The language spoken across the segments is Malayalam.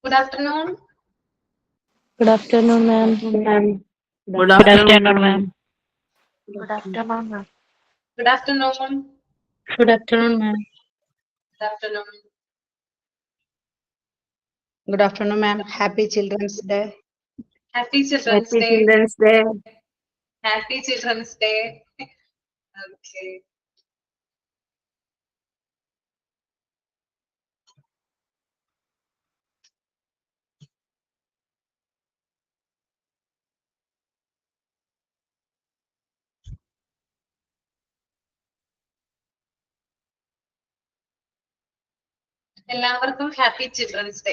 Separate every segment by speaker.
Speaker 1: Good afternoon.
Speaker 2: Good afternoon, ma'am.
Speaker 3: Good afternoon, ma'am.
Speaker 2: Good afternoon, ma'am.
Speaker 1: Good afternoon.
Speaker 2: Good afternoon, ma'am.
Speaker 1: Good afternoon.
Speaker 3: Good afternoon, ma'am. Happy Children's Day.
Speaker 1: Happy Children's Day.
Speaker 3: Children's Day.
Speaker 1: Happy Children's Day. Okay. എല്ലാവർക്കും happy children's day.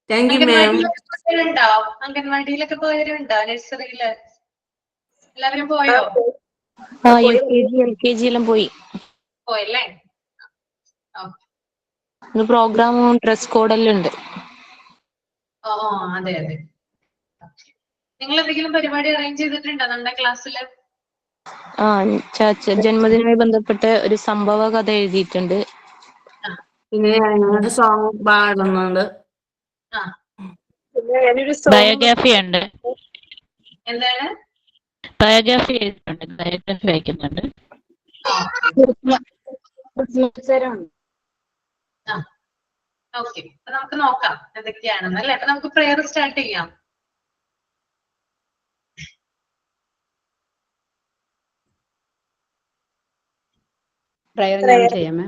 Speaker 3: Thank you, ma'am.
Speaker 1: ഉണ്ടോ? അംഗൻവാടിയിലൊക്കെ പോയവരുണ്ടോ? നഴ്സറിയില് എല്ലാവരും പോയോ?
Speaker 2: UKG, LKG എല്ലാം പോയി.
Speaker 1: പോയല്ലേ?
Speaker 2: ഇന്ന് പ്രോഗ്രാമും ഡ്രസ് കോഡെല്ലാം ഉണ്ട്.
Speaker 1: ഓ അതെ അതെ. നിങ്ങൾ എന്തെങ്കിലും പരിപാടി അറേഞ്ച് ചെയ്തിട്ടുണ്ടോ നമ്മുടെ ക്ലാസ്സില്?
Speaker 2: ജന്മദിനവുമായി ബന്ധപ്പെട്ട് ഒരു സംഭവ കഥ എഴുതിയിട്ടുണ്ട്.
Speaker 3: പിന്നെ ഞങ്ങളുടെ സോങ് പാടുന്നുണ്ട്.
Speaker 4: ബയോഗ്രാഫി ഉണ്ട്.
Speaker 1: എന്താണ്?
Speaker 4: ബയോഗ്രാഫി എഴുതിയിട്ടുണ്ട്. ബയോഗ്രാഫി വായിക്കുന്നുണ്ട്.
Speaker 1: ഓക്കെ, അപ്പൊ നമുക്ക് നോക്കാം എന്തൊക്കെയാണെന്ന് അല്ലെ. അപ്പൊ നമുക്ക് പ്രെയർ സ്റ്റാർട്ട് ചെയ്യാം.
Speaker 3: പ്രയർ ഞാൻ ചെയ്യാമേ.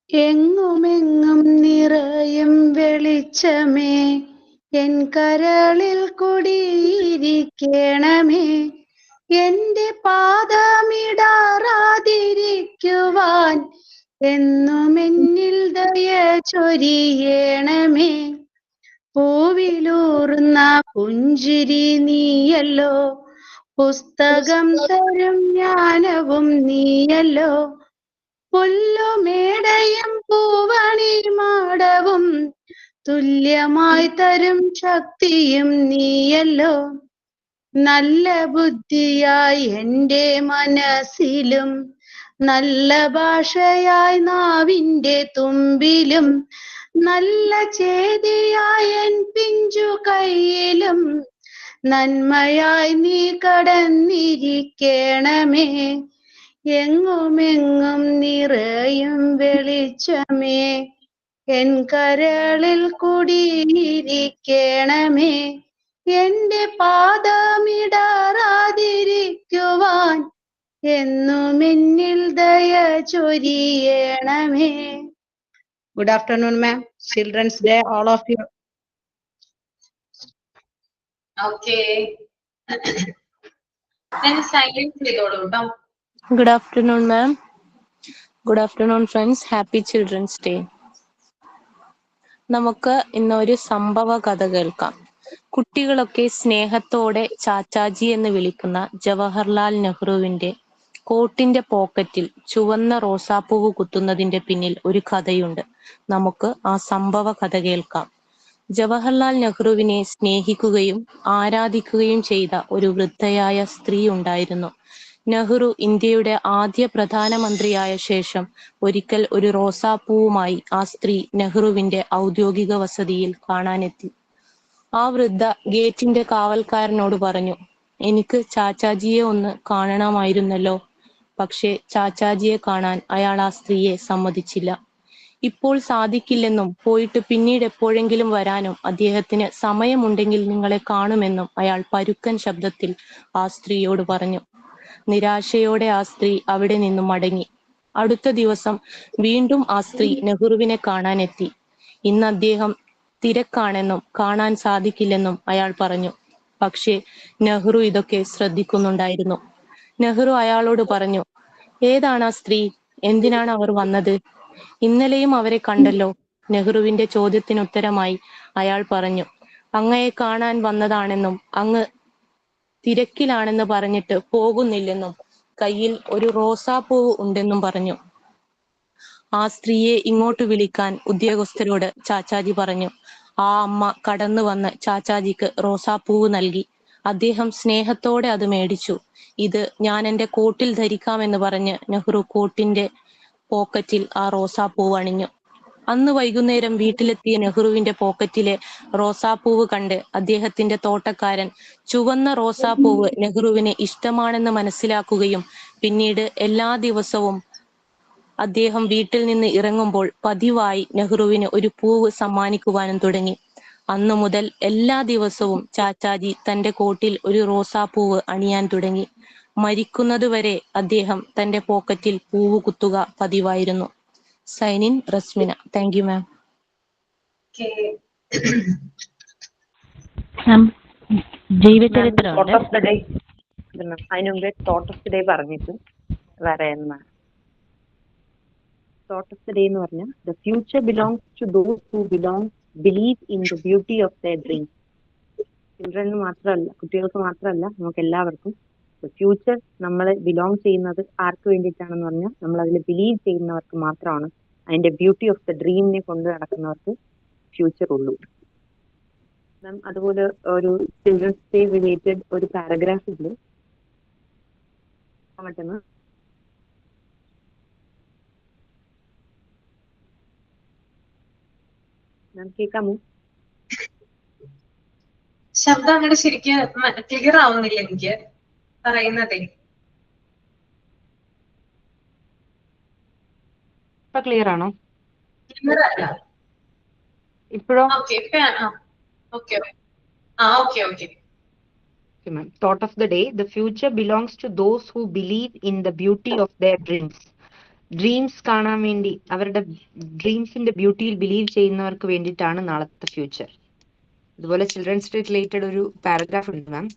Speaker 3: എങ്ങുമെങ്ങും നിറയും വെളിച്ചമേ, എൻ കരളിൽ കുടിയിരിക്കണമേ. എന്റെ പാദമിടാറാതിരിക്കുവാൻ എന്നും എന്നിൽ ദയ ചൊരിയണമേ. പൂവിലൂർന്ന പുഞ്ചിരി നീയല്ലോ, പുസ്തകം തരും ജ്ഞാനവും നീയല്ലോ. പുല്ലുമേടയും പൂവണി മാടവും തുല്യമായി തരും ശക്തിയും നീയല്ലോ. നല്ല ബുദ്ധിയായി എൻ്റെ മനസ്സിലും, നല്ല ഭാഷയായി നാവിൻ്റെ തുമ്പിലും, നല്ല ചേതിയായി എൻ പിഞ്ചു കയ്യിലും, നന്മയായി നീ കടന്നിരിക്കണമേ. എങ്ങുമെങ്ങും നിറയും വെളിച്ചമേ, എൻ കരളിൽ കുടിയിരിക്കണമേ. എന്റെ പാദമിടാറാതിരിക്കുവാൻ എന്നും എന്നിൽ ദയ ചൊരിയണമേ. Good afternoon, ma'am. Children's Day, all of you.
Speaker 1: Okay. Then silence ചെയ്തോളൂ ട്ടോ.
Speaker 2: Good afternoon, ma'am. Good afternoon, friends. Happy Children's Day. നമുക്ക് ഇന്ന് ഒരു സംഭവ കഥ കേൾക്കാം. കുട്ടികളൊക്കെ സ്നേഹത്തോടെ ചാച്ചാജി എന്ന് വിളിക്കുന്ന ജവഹർലാൽ നെഹ്റുവിന്റെ കോട്ടിന്റെ പോക്കറ്റിൽ ചുവന്ന റോസാപ്പൂവ് കുത്തുന്നതിന്റെ പിന്നിൽ ഒരു കഥയുണ്ട്. നമുക്ക് ആ സംഭവ കഥ കേൾക്കാം. ജവഹർലാൽ നെഹ്റുവിനെ സ്നേഹിക്കുകയും ആരാധിക്കുകയും ചെയ്ത ഒരു വൃദ്ധയായ സ്ത്രീ ഉണ്ടായിരുന്നു. നെഹ്റു ഇന്ത്യയുടെ ആദ്യ പ്രധാനമന്ത്രിയായ ശേഷം ഒരിക്കൽ ഒരു റോസാപ്പൂവുമായി ആ സ്ത്രീ നെഹ്റുവിന്റെ ഔദ്യോഗിക വസതിയിൽ കാണാനെത്തി. ആ വൃദ്ധ ഗേറ്റിന്റെ കാവൽക്കാരനോട് പറഞ്ഞു, എനിക്ക് ചാച്ചാജിയെ ഒന്ന് കാണണമായിരുന്നല്ലോ. പക്ഷേ ചാച്ചാജിയെ കാണാൻ അയാൾ ആ സ്ത്രീയെ സമ്മതിച്ചില്ല. ഇപ്പോൾ സാധിക്കില്ലെന്നും പോയിട്ട് പിന്നീട് എപ്പോഴെങ്കിലും വരാനും അദ്ദേഹത്തിന് സമയമുണ്ടെങ്കിൽ നിങ്ങളെ കാണുമെന്നും അയാൾ പരുക്കൻ ശബ്ദത്തിൽ ആ സ്ത്രീയോട് പറഞ്ഞു. നിരാശയോടെ ആ സ്ത്രീ അവിടെ നിന്നും മടങ്ങി. അടുത്ത ദിവസം വീണ്ടും ആ സ്ത്രീ നെഹ്റുവിനെ കാണാനെത്തി. ഇന്ന് അദ്ദേഹം തിരക്കാണെന്നും കാണാൻ സാധിക്കില്ലെന്നും അയാൾ പറഞ്ഞു. പക്ഷേ നെഹ്റു ഇതൊക്കെ ശ്രദ്ധിക്കുന്നുണ്ടായിരുന്നു. നെഹ്റു അയാളോട് പറഞ്ഞു, ഏതാണ് ആ സ്ത്രീ? എന്തിനാണ് അവർ വന്നത്? ഇന്നലെയും അവരെ കണ്ടല്ലോ. നെഹ്റുവിന്റെ ചോദ്യത്തിനുത്തരമായി അയാൾ പറഞ്ഞു, അങ്ങയെ കാണാൻ വന്നതാണെന്നും അങ്ങ് തിരക്കിലാണെന്ന് പറഞ്ഞിട്ട് പോകുന്നില്ലെന്നും കയ്യിൽ ഒരു റോസാപ്പൂവ് ഉണ്ടെന്നും പറഞ്ഞു. ആ സ്ത്രീയെ ഇങ്ങോട്ട് വിളിക്കാൻ ഉദ്യോഗസ്ഥരോട് ചാച്ചാജി പറഞ്ഞു. ആ അമ്മ കടന്നു വന്ന് ചാച്ചാജിക്ക് റോസാപ്പൂവ് നൽകി. അദ്ദേഹം സ്നേഹത്തോടെ അത് മേടിച്ചു. ഇത് ഞാൻ എൻ്റെ കോട്ടിൽ ധരിക്കാമെന്ന് പറഞ്ഞ് നെഹ്റു കോട്ടിന്റെ പോക്കറ്റിൽ ആ റോസാപ്പൂവ് അണിഞ്ഞു. അന്ന് വൈകുന്നേരം വീട്ടിലെത്തിയ നെഹ്റുവിന്റെ പോക്കറ്റിലെ റോസാപ്പൂവ് കണ്ട് അദ്ദേഹത്തിന്റെ തോട്ടക്കാരൻ ചുവന്ന റോസാപ്പൂവ് നെഹ്റുവിന് ഇഷ്ടമാണെന്ന് മനസ്സിലാക്കുകയും പിന്നീട് എല്ലാ ദിവസവും അദ്ദേഹം വീട്ടിൽ നിന്ന് ഇറങ്ങുമ്പോൾ പതിവായി നെഹ്റുവിന് ഒരു പൂവ് സമ്മാനിക്കുവാനും തുടങ്ങി. അന്നു മുതൽ എല്ലാ ദിവസവും ചാച്ചാജി തന്റെ കോട്ടിൽ ഒരു റോസാപ്പൂവ് അണിയാൻ തുടങ്ങി. മരിക്കുന്നതുവരെ അദ്ദേഹം തന്റെ പോക്കറ്റിൽ പൂവ് കുത്തുക പതിവായിരുന്നു. Sign in Rasmina. Thank you ma'am.
Speaker 4: ജീവചരിത്രമുണ്ട്.
Speaker 5: അതിന് മുമ്പേ തോട്ട് ഓഫ് ദി ഡേ പറഞ്ഞിട്ട് വരായിരുന്നു. തോട്ട് ഓഫ് ദി ഡേ എന്ന് പറഞ്ഞാൽ the future belongs to those who believe in the beauty of their dreams. ചിൽഡ്രന് മാത്രമല്ല, കുട്ടികൾക്ക് മാത്രമല്ല, നമുക്ക് എല്ലാവർക്കും ഫ്യൂച്ചർ നമ്മൾ ബിലോങ് ചെയ്യുന്നത് ആർക്ക് വേണ്ടിയിട്ടാണെന്ന് പറഞ്ഞാൽ നമ്മൾ അതിൽ ബിലീവ് ചെയ്യുന്നവർക്ക് മാത്രമാണ്. അതിന്റെ ബ്യൂട്ടി ഓഫ് ദ ഡ്രീമിനെ കൊണ്ട് നടക്കുന്നവർക്ക് ഫ്യൂച്ചർ ഉള്ളൂ. അതുപോലെ ഒരു ചിൽഡ്രൻസ് ഡേ റിലേറ്റഡ് ഒരു പാരഗ്രാഫിൽ പറ്റുന്ന കേൾക്കാമോ?
Speaker 1: ശബ്ദം അങ്ങോട്ട് ശരിക്കും ക്ലിയർ ആവുന്നില്ല എനിക്ക് പറയുന്നതേ.
Speaker 5: ഇപ്പൊ ക്ലിയർ ആണോ?
Speaker 1: ക്ലിയർ അല്ല.
Speaker 5: ഇപ്പോഴോ? Thought of the day: the future belongs to those who believe in the beauty of their dreams. Dreams കാണാൻ വേണ്ടി, അവരുടെ ഡ്രീംസിന്റെ ബ്യൂട്ടിയിൽ ബിലീവ് ചെയ്യുന്നവർക്ക് വേണ്ടിയിട്ടാണ് നാളത്തെ ഫ്യൂച്ചർ. അതുപോലെ ചിൽഡ്രൻസ് ഡേ റിലേറ്റഡ് ഒരു പാരഗ്രാഫ് ഉണ്ട് മാം.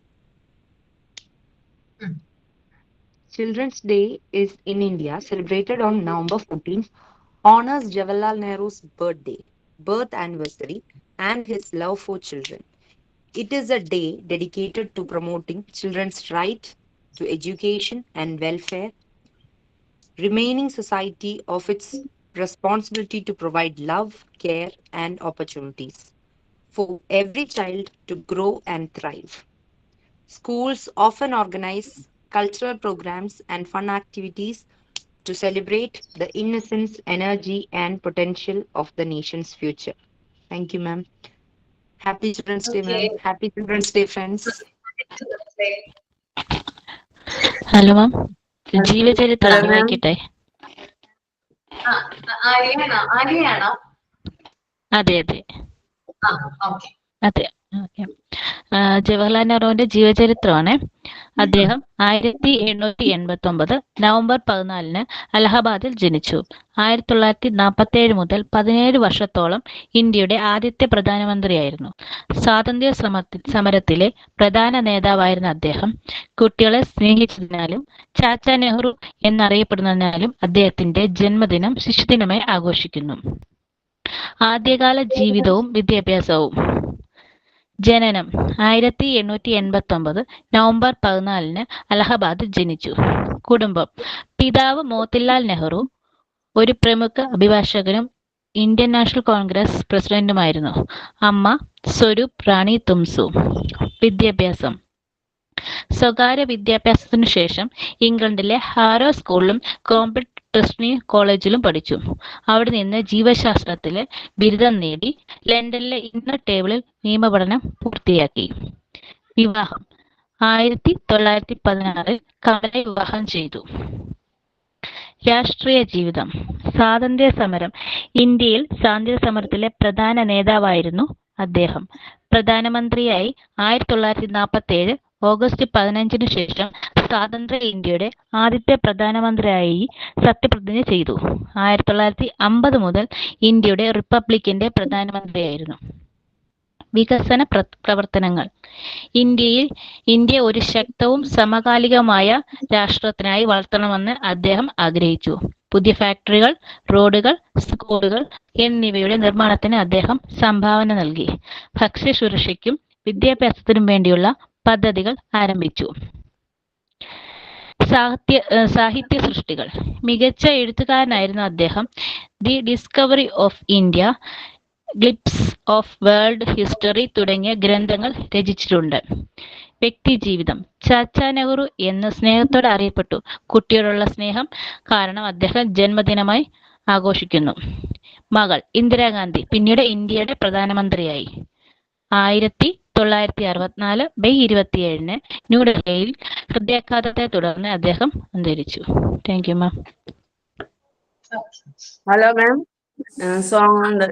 Speaker 5: Children's Day is in India celebrated on November 14th, honors Jawaharlal Nehru's birth anniversary and his love for children. It is a day dedicated to promoting children's right to education and welfare, reminding society of its responsibility to provide love, care, and opportunities for every child to grow and thrive. Schools often organize cultural programs and fun activities to celebrate the innocence, energy, and potential of the nation's future. Thank you, ma'am. Happy Children's Day, ma'am. Happy Children's Day, friends.
Speaker 4: Hello ma'am, ജീവചരിത്രം വായിക്കട്ടെ?
Speaker 1: ആര്യാണോ?
Speaker 4: അതെ അതെ അതെ. ഓക്കെ. ജവഹർലാൽ നെഹ്റുവിന്റെ ജീവചരിത്രമാണ്. അദ്ദേഹം 1889 നവംബർ 14 അലഹബാദിൽ ജനിച്ചു. 1947 മുതൽ 17 വർഷത്തോളം ഇന്ത്യയുടെ ആദ്യത്തെ പ്രധാനമന്ത്രിയായിരുന്നു. സ്വാതന്ത്ര്യ സമരത്തിലെ പ്രധാന നേതാവായിരുന്ന അദ്ദേഹം കുട്ടികളെ സ്നേഹിച്ചതിനാലും ചാച്ചാ നെഹ്റു എന്നറിയപ്പെടുന്നതിനാലും അദ്ദേഹത്തിന്റെ ജന്മദിനം ശിശുദിനമായി ആഘോഷിക്കുന്നു. ആദ്യകാല ജീവിതവും വിദ്യാഭ്യാസവും. ജനനം 1889 നവംബർ 14 അലഹബാദിൽ ജനിച്ചു. കുടുംബം: പിതാവ് മോത്തിലാൽ നെഹ്റു ഒരു പ്രമുഖ അഭിഭാഷകനും ഇന്ത്യൻ നാഷണൽ കോൺഗ്രസ് പ്രസിഡന്റുമായിരുന്നു. അമ്മ സ്വരൂപ് റാണി തുംസു. വിദ്യാഭ്യാസം: സ്വകാര്യ വിദ്യാഭ്യാസത്തിനു ശേഷം ഇംഗ്ലണ്ടിലെ ഹാരോ സ്കൂളിലും കോംബ്രിഡ്ജ് കോളേജിലും പഠിച്ചു. അവിടെ നിന്ന് ജീവശാസ്ത്രത്തിലെ ബിരുദം നേടി ലണ്ടനിലെ ഇന്നർ ടേബിളിൽ നിയമപഠനം പൂർത്തിയാക്കി. വിവാഹം: 1916 കമലയെ വിവാഹം ചെയ്തു. രാഷ്ട്രീയ ജീവിതം. സ്വാതന്ത്ര്യ സമരം. ഇന്ത്യയിൽ സ്വാതന്ത്ര്യ സമരത്തിലെ പ്രധാന നേതാവായിരുന്നു അദ്ദേഹം. പ്രധാനമന്ത്രിയായി 1947 ഓഗസ്റ്റ് 15 ശേഷം സ്വാതന്ത്ര്യ ഇന്ത്യയുടെ ആദ്യത്തെ പ്രധാനമന്ത്രിയായി സത്യപ്രതിജ്ഞ ചെയ്തു. 1950 മുതൽ ഇന്ത്യയുടെ റിപ്പബ്ലിക്കിന്റെ പ്രധാനമന്ത്രിയായിരുന്നു. വികസന പ്രവർത്തനങ്ങൾ. ഇന്ത്യ ഒരു ശക്തവും സമകാലികമായ രാഷ്ട്രത്തിനായി വളർത്തണമെന്ന് അദ്ദേഹം ആഗ്രഹിച്ചു. പുതിയ ഫാക്ടറികൾ, റോഡുകൾ, സ്കൂളുകൾ എന്നിവയുടെ നിർമ്മാണത്തിന് അദ്ദേഹം സംഭാവന നൽകി. ഭക്ഷ്യസുരക്ഷയ്ക്കും വിദ്യാഭ്യാസത്തിനും വേണ്ടിയുള്ള പദ്ധതികൾ ആരംഭിച്ചു. സാഹിത്യ സൃഷ്ടികൾ. മികച്ച എഴുത്തുകാരനായിരുന്നു അദ്ദേഹം. The discovery of India, glimpses of world history തുടങ്ങിയ ഗ്രന്ഥങ്ങൾ രചിച്ചിട്ടുണ്ട്. വ്യക്തി ജീവിതം. ചാച്ചാ നെഹ്റു എന്ന് സ്നേഹത്തോടെ അറിയപ്പെട്ടു. കുട്ടിയോടുള്ള സ്നേഹം കാരണം അദ്ദേഹം ജന്മദിനമായി ആഘോഷിക്കുന്നു. മകൾ ഇന്ദിരാഗാന്ധി പിന്നീട് ഇന്ത്യയുടെ പ്രധാനമന്ത്രിയായി. 1964 മെയ് 27 ന്യൂഡൽഹിയിൽ ഹൃദയാഘാതത്തെ തുടർന്ന് അദ്ദേഹം അന്തരിച്ചു. Thank you ma'am.
Speaker 6: Hello, ma'am. Song on the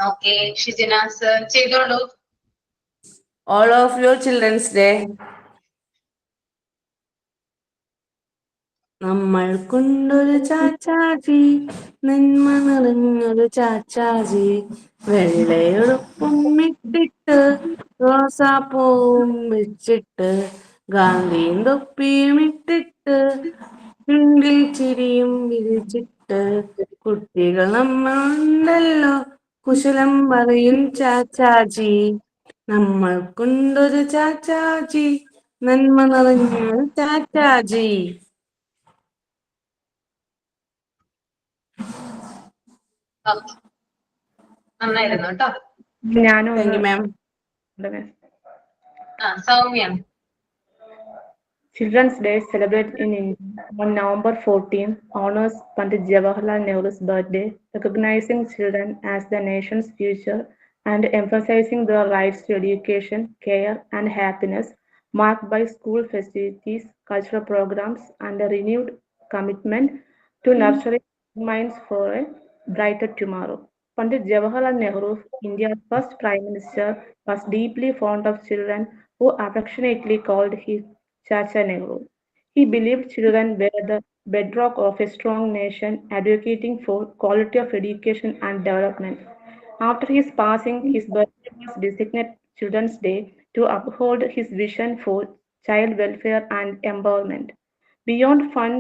Speaker 1: okay Shijina sir ചെയ്തോളൂ.
Speaker 6: all of your Children's Day. നമ്മൾക്കുണ്ടൊരു ചാച്ചാജി, നന്മ നിറഞ്ഞൊരു ചാച്ചാജി, വെള്ളയുടുപ്പും ഇട്ടിട്ട് റോസാപ്പൂവും വെച്ചിട്ട്, ഗാന്ധിയും തൊപ്പിയും ഇട്ടിട്ട്, ചുണ്ടിൽ ചിരിയും വിരിച്ചിട്ട്, കുട്ടികൾ നമ്മളുണ്ടല്ലോ കുശലം പറയും ചാച്ചാജി. നമ്മൾക്കുണ്ടൊരു ചാച്ചാജി, നന്മ നിറഞ്ഞൊരു ചാച്ചാജി.
Speaker 1: ഓക്കെ നന്നായിരുന്നു കേട്ടോ.
Speaker 6: Thank you, ma'am.
Speaker 1: Soumya.
Speaker 7: Children's Day is celebrated in India on November 14, honors Pandit Jawaharlal Nehru's birthday, recognizing children as the nation's future and emphasizing their rights to education, care, and happiness, marked by school festivities, cultural programs, and a renewed commitment to nurturing minds for a brighter tomorrow. Pandit Jawaharlal Nehru, India's first Prime Minister, was deeply fond of children, who affectionately called him Chacha Nehru. He believed children were the bedrock of a strong nation, advocating for quality of education and development. After his passing, his birthday was designated Children's Day to uphold his vision for child welfare and empowerment. Beyond fun,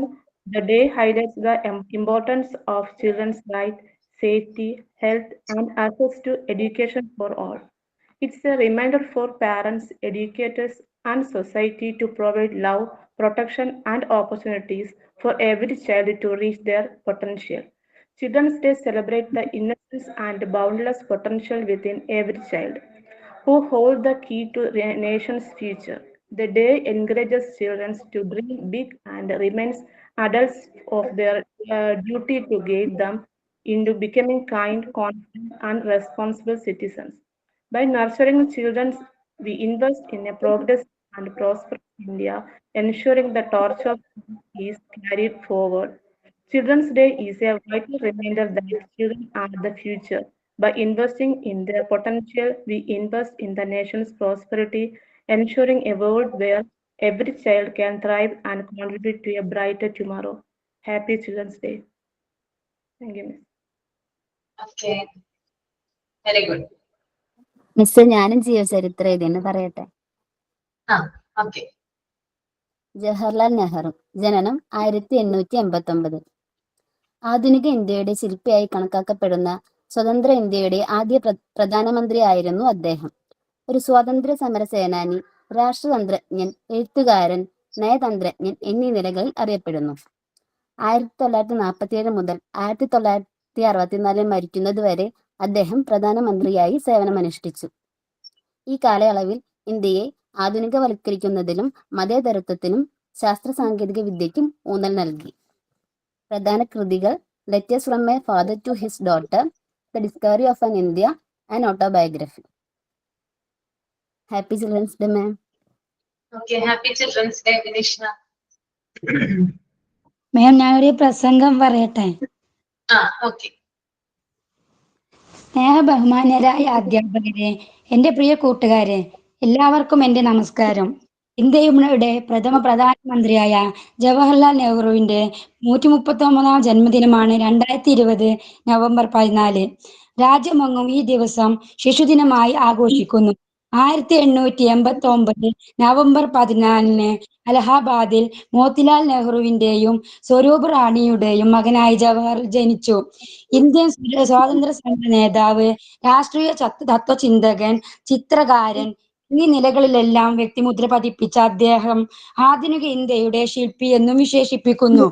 Speaker 7: the day highlights the importance of children's rights, safety, health, and access to education for all. It's a reminder for parents, educators, and society to provide love, protection, and opportunities for every child to reach their potential. Children's Day celebrates the innocence and boundless potential within every child, who hold the key to the nation's future. The day encourages children to dream big and reminds adults of their duty to guide them into becoming kind, confident, and responsible citizens. By nurturing children, we invest in a progress and prosperous India, ensuring the torch of peace is carried forward. Children's Day is a vital reminder that children are the future. By investing in their potential, we invest in the nation's prosperity, ensuring a world where every child can thrive and contribute to a brighter tomorrow. Happy Children's Day. Thank you, Miss.
Speaker 1: Okay very good.
Speaker 8: Miss ഞാനും ജീവചരിത്രം എഴുതിയെന്ന് പറയട്ടെ.
Speaker 1: ഓക്കെ.
Speaker 8: ജവഹർലാൽ നെഹ്റു ജനനം 1889. ആധുനിക ഇന്ത്യയുടെ ശില്പിയായി കണക്കാക്കപ്പെടുന്ന സ്വതന്ത്ര ഇന്ത്യയുടെ ആദ്യ പ്രധാനമന്ത്രിയായിരുന്നു അദ്ദേഹം. ഒരു സ്വാതന്ത്ര്യ സമര സേനാനി, രാഷ്ട്രതന്ത്രജ്ഞൻ, എഴുത്തുകാരൻ, നയതന്ത്രജ്ഞൻ എന്നീ നിലകളിൽ അറിയപ്പെടുന്നു. 1947 മുതൽ 1964 മരിക്കുന്നതുവരെ അദ്ദേഹം പ്രധാനമന്ത്രിയായി സേവനമനുഷ്ഠിച്ചു. ഈ കാലയളവിൽ ഇന്ത്യയെ ആധുനികവൽക്കരിക്കുന്നതിലും മതേതരത്വത്തിനും ശാസ്ത്ര സാങ്കേതിക വിദ്യയ്ക്കും ഊന്നൽ നൽകി. പ്രധാന കൃതികൾ letters from a father to his daughter, the discovery of an India, and autobiography. Happy children's day ma'am.
Speaker 1: Okay happy children's day Vinishna.
Speaker 9: Ma'am ഞാനൊരു പ്രസംഗം പറയട്ടെ.
Speaker 1: ഓക്കെ.
Speaker 9: സ്നേഹബഹുമാന്യരായ അധ്യാപകരെ, എൻ്റെ പ്രിയ കൂട്ടുകാരെ, എല്ലാവർക്കും എൻ്റെ നമസ്കാരം. ഇന്ത്യയുടെ പ്രഥമ പ്രധാനമന്ത്രിയായ ജവഹർലാൽ നെഹ്റുവിൻ്റെ 139ാം ജന്മദിനമാണ് 2020 നവംബർ 14. രാജ്യമെങ്ങും ഈ ദിവസം ശിശുദിനമായി ആഘോഷിക്കുന്നു. 1889 നവംബർ 14 അലഹാബാദിൽ മോത്തിലാൽ നെഹ്റുവിന്റെയും സ്വരൂപ് റാണിയുടെയും മകനായി ജവഹർ ജനിച്ചു. ഇന്ത്യൻ സ്വാതന്ത്ര്യ സമര നേതാവ്, രാഷ്ട്രീയ തത്വചിന്തകൻ, ചിത്രകാരൻ എന്നീ നിലകളിലെല്ലാം വ്യക്തിമുദ്ര പതിപ്പിച്ച അദ്ദേഹം ആധുനിക ഇന്ത്യയുടെ ശില്പി എന്നും വിശേഷിപ്പിക്കുന്നു.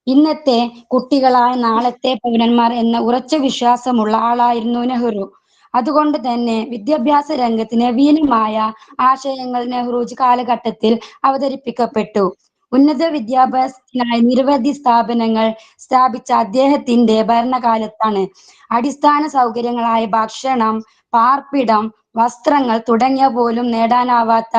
Speaker 9: ഇന്നത്തെ കുട്ടികളായ നാളത്തെ പൗരന്മാർ എന്ന ഉറച്ച വിശ്വാസമുള്ള ആളായിരുന്നു നെഹ്റു. അതുകൊണ്ട് തന്നെ വിദ്യാഭ്യാസ രംഗത്ത് നവീനമായ ആശയങ്ങൾ നെഹ്റുജി കാലഘട്ടത്തിൽ അവതരിപ്പിക്കപ്പെട്ടു. ഉന്നത വിദ്യാഭ്യാസത്തിനായി നിരവധി സ്ഥാപനങ്ങൾ സ്ഥാപിച്ച അദ്ദേഹത്തിന്റെ ഭരണകാലത്താണ് അടിസ്ഥാന സൗകര്യങ്ങളായ ഭക്ഷണം, പാർപ്പിടം, വസ്ത്രങ്ങൾ തുടങ്ങിയ പോലും നേടാനാവാത്ത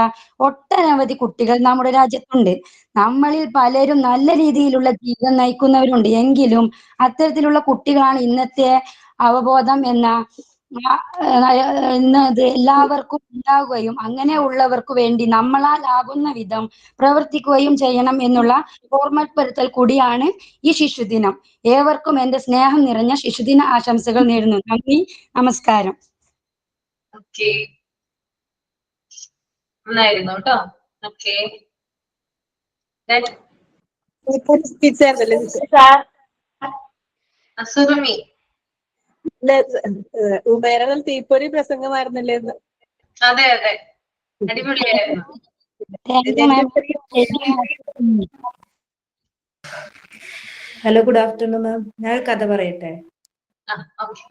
Speaker 9: ഒട്ടനവധി കുട്ടികൾ നമ്മുടെ രാജ്യത്തുണ്ട്. നമ്മളിൽ പലരും നല്ല രീതിയിലുള്ള ജീവിതം നയിക്കുന്നവരുണ്ട്. എങ്കിലും അത്തരത്തിലുള്ള കുട്ടികളാണ് ഇന്നത്തെ അവബോധം എന്നത് എല്ലാവർക്കും ഉണ്ടാവുകയും അങ്ങനെയുള്ളവർക്ക് വേണ്ടി നമ്മളാൽ ആകുന്ന വിധം പ്രവർത്തിക്കുകയും ചെയ്യണം എന്നുള്ള ഓർമ്മപ്പെടുത്തൽ കൂടിയാണ് ഈ ശിശുദിനം. ഏവർക്കും എന്റെ സ്നേഹം നിറഞ്ഞ ശിശുദിന ആശംസകൾ നേരുന്നു. നന്ദി, നമസ്കാരം.
Speaker 1: ഓക്കെ, നന്നായിരുന്നു കേട്ടോ. ഓക്കെ, അസുറമി.
Speaker 10: ഉമേരകൾ തീപ്പൊരി പ്രസംഗമായിരുന്നല്ലേ?
Speaker 1: അതെ അതെ, അടിപൊളിയായിരുന്നു.
Speaker 5: ഹലോ, ഗുഡ് ആഫ്റ്റർനൂൺ മാം. ഞാൻ കഥ പറയട്ടെ.
Speaker 1: ഓക്കെ.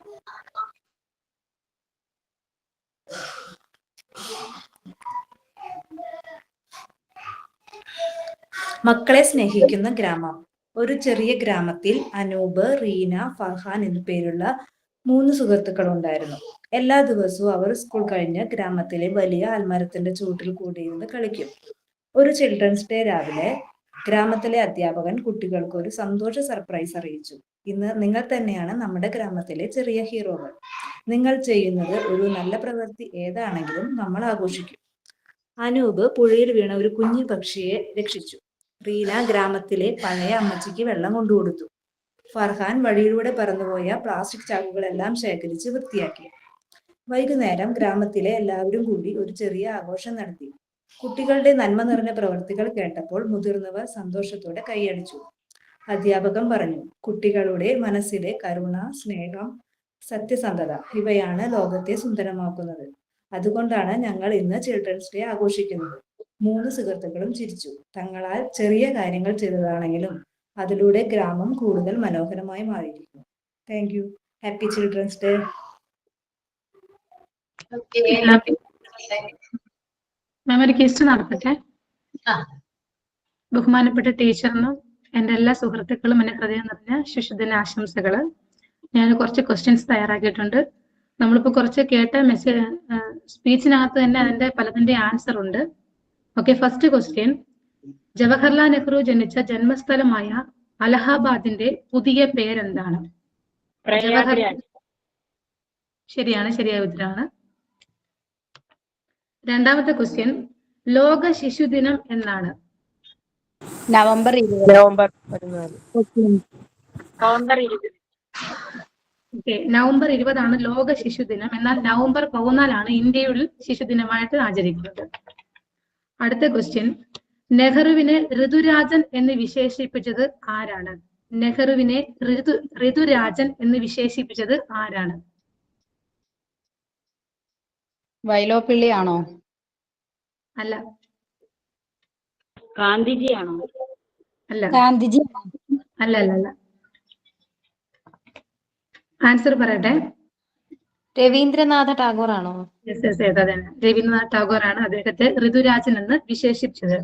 Speaker 5: മക്കളെ സ്നേഹിക്കുന്ന ഗ്രാമം. ഒരു ചെറിയ ഗ്രാമത്തിൽ അനൂപ്, റീന, ഫർഹാൻ എന്നു പേരുള്ള 3 സുഹൃത്തുക്കൾ ഉണ്ടായിരുന്നു. എല്ലാ ദിവസവും അവർ സ്കൂൾ കഴിഞ്ഞ് ഗ്രാമത്തിലെ വലിയ ആൽമരത്തിന്റെ ചൂട്ടിൽ കൂടിയിരുന്ന് കളിക്കും. ഒരു ചിൽഡ്രൻസ് ഡേ രാവിലെ ഗ്രാമത്തിലെ അധ്യാപകൻ കുട്ടികൾക്ക് ഒരു സന്തോഷ സർപ്രൈസ് അറിയിച്ചു. ഇന്ന് നിങ്ങൾ തന്നെയാണ് നമ്മുടെ ഗ്രാമത്തിലെ ചെറിയ ഹീറോകൾ. നിങ്ങൾ ചെയ്യുന്നത് ഒരു നല്ല പ്രവൃത്തി ഏതാണെങ്കിലും നമ്മൾ ആഘോഷിക്കും. അനൂപ് പുഴയിൽ വീണ ഒരു കുഞ്ഞു പക്ഷിയെ രക്ഷിച്ചു. റീന ഗ്രാമത്തിലെ പഴയ അമ്മച്ചിക്ക് വെള്ളം കൊണ്ടുകൊടുത്തു. ഫർഹാൻ വഴിയിലൂടെ പറന്നുപോയ പ്ലാസ്റ്റിക് ചാക്കുകളെല്ലാം ശേഖരിച്ച് വൃത്തിയാക്കി. വൈകുന്നേരം ഗ്രാമത്തിലെ എല്ലാവരും കൂടി ഒരു ചെറിയ ആഘോഷം നടത്തി. കുട്ടികളുടെ നന്മ നിറഞ്ഞ പ്രവൃത്തികൾ കേട്ടപ്പോൾ മുതിർന്നവർ സന്തോഷത്തോടെ കൈയടിച്ചു. അധ്യാപകൻ പറഞ്ഞു, കുട്ടികളുടെ മനസ്സിലെ കരുണ, സ്നേഹം, സത്യസന്ധത ഇവയാണ് ലോകത്തെ സുന്ദരമാക്കുന്നത്. അതുകൊണ്ടാണ് ഞങ്ങൾ ഇന്ന് ചിൽഡ്രൻസ് ഡേ ആഘോഷിക്കുന്നത്. 3 സുഹൃത്തുക്കളും ചിരിച്ചു. തങ്ങളാൽ ചെറിയ കാര്യങ്ങൾ ചെയ്തതാണെങ്കിലും അതിലൂടെ ഗ്രാമം കൂടുതൽ മനോഹരമായി മാറിയിരിക്കുന്നു. Thank you. Happy children's day.
Speaker 11: Ma'am, ഒരു ക്വസ്റ്റ്യൻ നടത്തട്ടെ. ബഹുമാനപ്പെട്ട ടീച്ചറിനും എൻ്റെ എല്ലാ സുഹൃത്തുക്കളും എന്നെ ഹൃദയം നിറഞ്ഞ ശിശുദിന ആശംസകൾ. ഞാൻ കുറച്ച് ക്വസ്റ്റ്യൻസ് തയ്യാറാക്കിയിട്ടുണ്ട്. നമ്മളിപ്പോൾ കുറച്ച് കേട്ട സ്പീച്ചിനകത്ത് തന്നെ അതിന്റെ പലതിന്റെ ആൻസർ ഉണ്ട്. Okay, first question. Jawaharlal Nehru ജനിച്ച ജന്മസ്ഥലമായ അലഹാബാദിന്റെ പുതിയ പേരെന്താണ്? ശരിയാണ്, ശരിയായ ഉത്തരമാണ്. രണ്ടാമത്തെ ക്വസ്റ്റ്യൻ. ലോക ശിശുദിനം എന്നാണ്?
Speaker 3: നവംബർ
Speaker 11: 20. ഓക്കെ, നവംബർ 20 ആണ് ലോക ശിശുദിനം. എന്നാൽ നവംബർ 14 ഇന്ത്യയിൽ ശിശുദിനമായിട്ട് ആചരിക്കുന്നത്. അടുത്ത ക്വസ്റ്റ്യൻ. നെഹ്റുവിനെ ഋതുരാജൻ എന്ന് വിശേഷിപ്പിച്ചത് ആരാണ്? നെഹ്റുവിനെ ഋതുരാജൻ എന്ന് വിശേഷിപ്പിച്ചത് ആരാണ്?
Speaker 3: വൈലോപ്പിള്ളി ആണോ?
Speaker 11: അല്ല.
Speaker 4: ഗാന്ധിജിയാണോ?
Speaker 11: അല്ല.
Speaker 9: ഗാന്ധിജി.
Speaker 11: അല്ല അല്ല അല്ല. ആൻസർ പറയട്ടെ.
Speaker 8: രവീന്ദ്രനാഥ ടാഗോർ ആണോ?
Speaker 11: അതെ, രവീന്ദ്രനാഥ് ടാഗോർ ആണ് അദ്ദേഹത്തെ ഋതുരാജൻ എന്ന് വിശേഷിപ്പിച്ചത്.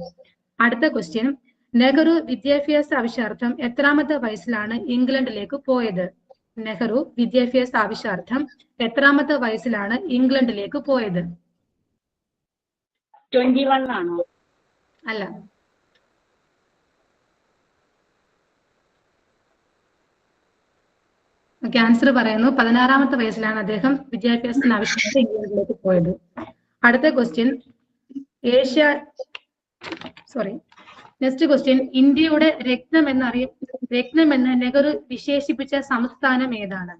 Speaker 11: അടുത്ത ക്വസ്റ്റ്യൻ. നെഹ്റു വിദ്യാഭ്യാസ ആവശ്യാർത്ഥം എത്രാമത്തെ വയസ്സിലാണ് ഇംഗ്ലണ്ടിലേക്ക് പോയത്? നെഹ്റു വിദ്യാഭ്യാസ ആവശ്യാർത്ഥം എത്രാമത്തെ വയസ്സിലാണ് ഇംഗ്ലണ്ടിലേക്ക് പോയത്?
Speaker 4: 21 ആണോ?
Speaker 11: അല്ല. ആൻസർ പറയുന്നു 16-ാമത്തെ വയസ്സിലാണ് അദ്ദേഹം വിദ്യാഭ്യാസത്തിന് ആവശ്യമായിട്ട് ഇംഗ്ലണ്ടിലേക്ക് പോയത്. അടുത്ത ക്വസ്റ്റ്യൻ. Next question. ഇന്ത്യയുടെ രത്നമെന്ന് നെഹ്റു വിശേഷിപ്പിച്ച സംസ്ഥാനം ഏതാണ്?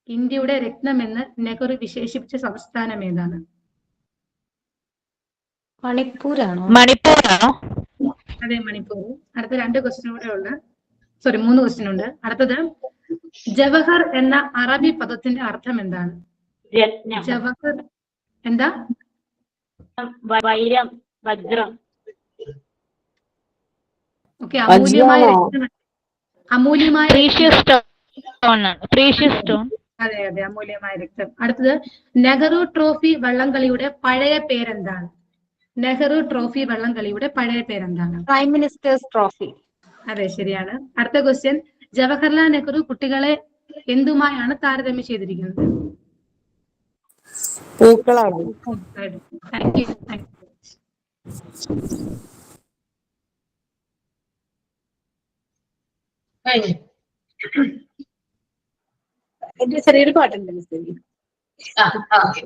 Speaker 11: ഇന്ത്യയുടെ രത്നമെന്ന് നെഹ്റു വിശേഷിപ്പിച്ച സംസ്ഥാനം ഏതാണ്?
Speaker 8: മണിപ്പൂരാണോ?
Speaker 4: മണിപ്പൂരാണോ?
Speaker 11: അതെ, മണിപ്പൂർ. അടുത്ത 2 ക്വസ്റ്റ്യൻ കൂടെ ഉണ്ട്. 3 ക്വസ്റ്റ്യൻ ഉണ്ട്. അടുത്തത്. ജവഹർ എന്ന അറബി പദത്തിന്റെ അർത്ഥം എന്താണ്? ജവഹർ എന്താ?
Speaker 4: വൈരം, വജ്രം.
Speaker 11: ഓക്കെ, അമൂല്യമായ.
Speaker 4: Precious stone.
Speaker 11: അതെ അതെ, അമൂല്യമായ രക്തം. അടുത്തത്, നെഹ്റു ട്രോഫി വള്ളംകളിയുടെ പഴയ പേരെന്താണ്? നെഹ്റു ട്രോഫി വള്ളംകളിയുടെ പഴയ പേരെന്താണ്?
Speaker 5: Prime ministers trophy.
Speaker 11: അതെ, ശരിയാണ്. അടുത്ത ക്വസ്റ്റ്യൻ, ജവഹർലാൽ നെഹ്റു കുട്ടികളെ എന്തുമായാണ് താരതമ്യം ചെയ്തിരിക്കുന്നത്?
Speaker 6: പൂക്കളാണ്.
Speaker 11: Thank you.
Speaker 1: കഴിഞ്ഞു.
Speaker 10: എന്റെ ചെറിയൊരു പാട്ടുണ്ട് മിസ്.
Speaker 1: ഓക്കെ.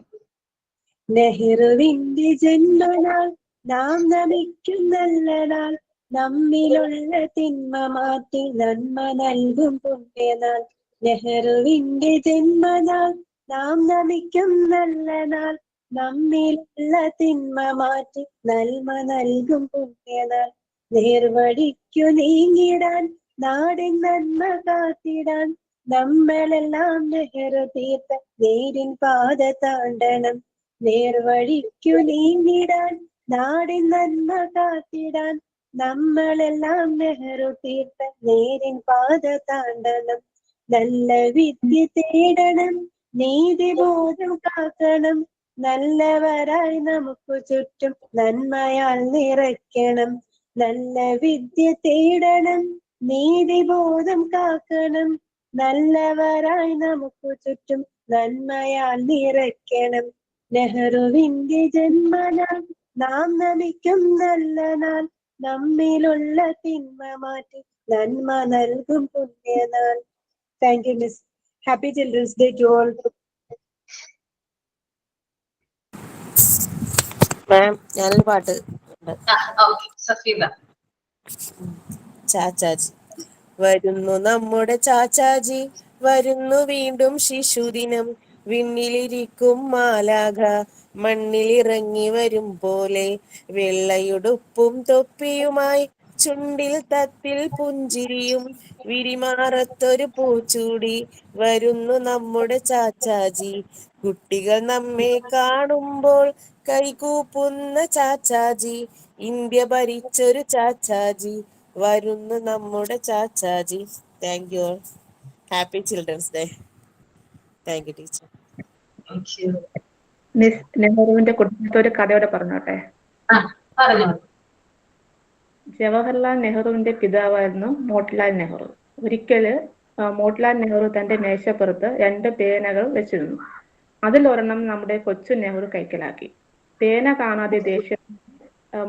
Speaker 10: നെഹ്റുവിന്റെ ജന്മനാൾ നാം നമിക്കും നല്ല നാൾ, നമ്മിലുള്ള തിന്മ മാറ്റി നന്മ നൽകും പുണ്യനാൾ. നെഹ്റുവിന്റെ ജന്മനാൾ നാം നമിക്കും നല്ല നാൾ, നമ്മിലുള്ള തിന്മ മാറ്റി നന്മ നൽകും പുണ്യനാൾ. നേർവഴിക്കു നീങ്ങിടാൻ നാടിൻ നന്മ കാത്തിടാൻ, നമ്മളെല്ലാം നെഹ്റു തീർത്ത നേരിൻ പാത താണ്ടണം. നേർവഴിക്കു നീങ്ങിടാൻ നാടിൻ നന്മ കാത്തിടാൻ, നമ്മളെല്ലാം നെഹ്റു തീർത്ത നേരിൻ പാത താണ്ടണം. നല്ല വിദ്യ തേടണം, നീതിബോധം കാക്കണം, നല്ലവരായി നമുക്ക് ചുറ്റും നന്മയാൽ നിറയ്ക്കണം. നല്ല വിദ്യ തേടണം, നീതിബോധം കാക്കണം, നല്ലവരായി നമുക്ക് ചുറ്റും നന്മയാൽ നിറയ്ക്കണം. നെഹ്റുവിന്റെ ജന്മനാൾ നാം നമിക്കും നല്ല നാൾ, നമ്മിലുള്ള തിന്മ മാറ്റി നന്മ നൽകും പുണ്യനാൾ. Thank you miss. Happy children's day to all.
Speaker 6: Ma'am, ഞാനൊരു പാട്ട് ഉണ്ട്.
Speaker 1: സഫീദ.
Speaker 6: ചാച്ചാജി. വരുന്നു നമ്മുടെ ചാച്ചാജി, വരുന്നു വീണ്ടും ശിശുദിനം, വിണ്ണിലിരിക്കും മാലാഖ മണ്ണിലിറങ്ങി വരും പോലെ, വെള്ളയുടുപ്പും തൊപ്പിയുമായി ചുണ്ടിൽ തത്തിൽ പുഞ്ചിരിയും വിരിമാറത്തൊരു പൂച്ചൂടി, വരുന്നു നമ്മുടെ ചാച്ചാജി. കുട്ടികൾ നമ്മെ കാണുമ്പോൾ കൈകൂപ്പുന്ന ചാച്ചാജി, ഇന്ത്യ ഭരിച്ചൊരു ചാച്ചാജി, വരുന്നു നമ്മുടെ Chachaji. Thank you all. Happy children's day. Thank you teacher.
Speaker 7: Miss നെഹ്റുവിന്റെ കുടുംബത്തെ ഒരു കഥയോടെ പറഞ്ഞോട്ടെ.
Speaker 1: പറഞ്ഞോളൂ.
Speaker 7: ജവഹർലാൽ നെഹ്റുവിന്റെ പിതാവായിരുന്നു മോട്ടിലാൽ നെഹ്റു. ഒരിക്കല് മോട്ടിലാൽ നെഹ്റു തന്റെ മേശപ്പുറത്ത് 2 പേനകൾ വെച്ചിരുന്നു. അതിലൊരെണ്ണം നമ്മുടെ കൊച്ചു നെഹ്റു കൈക്കലാക്കി. പേന കാണാതെ ദേഷ്യം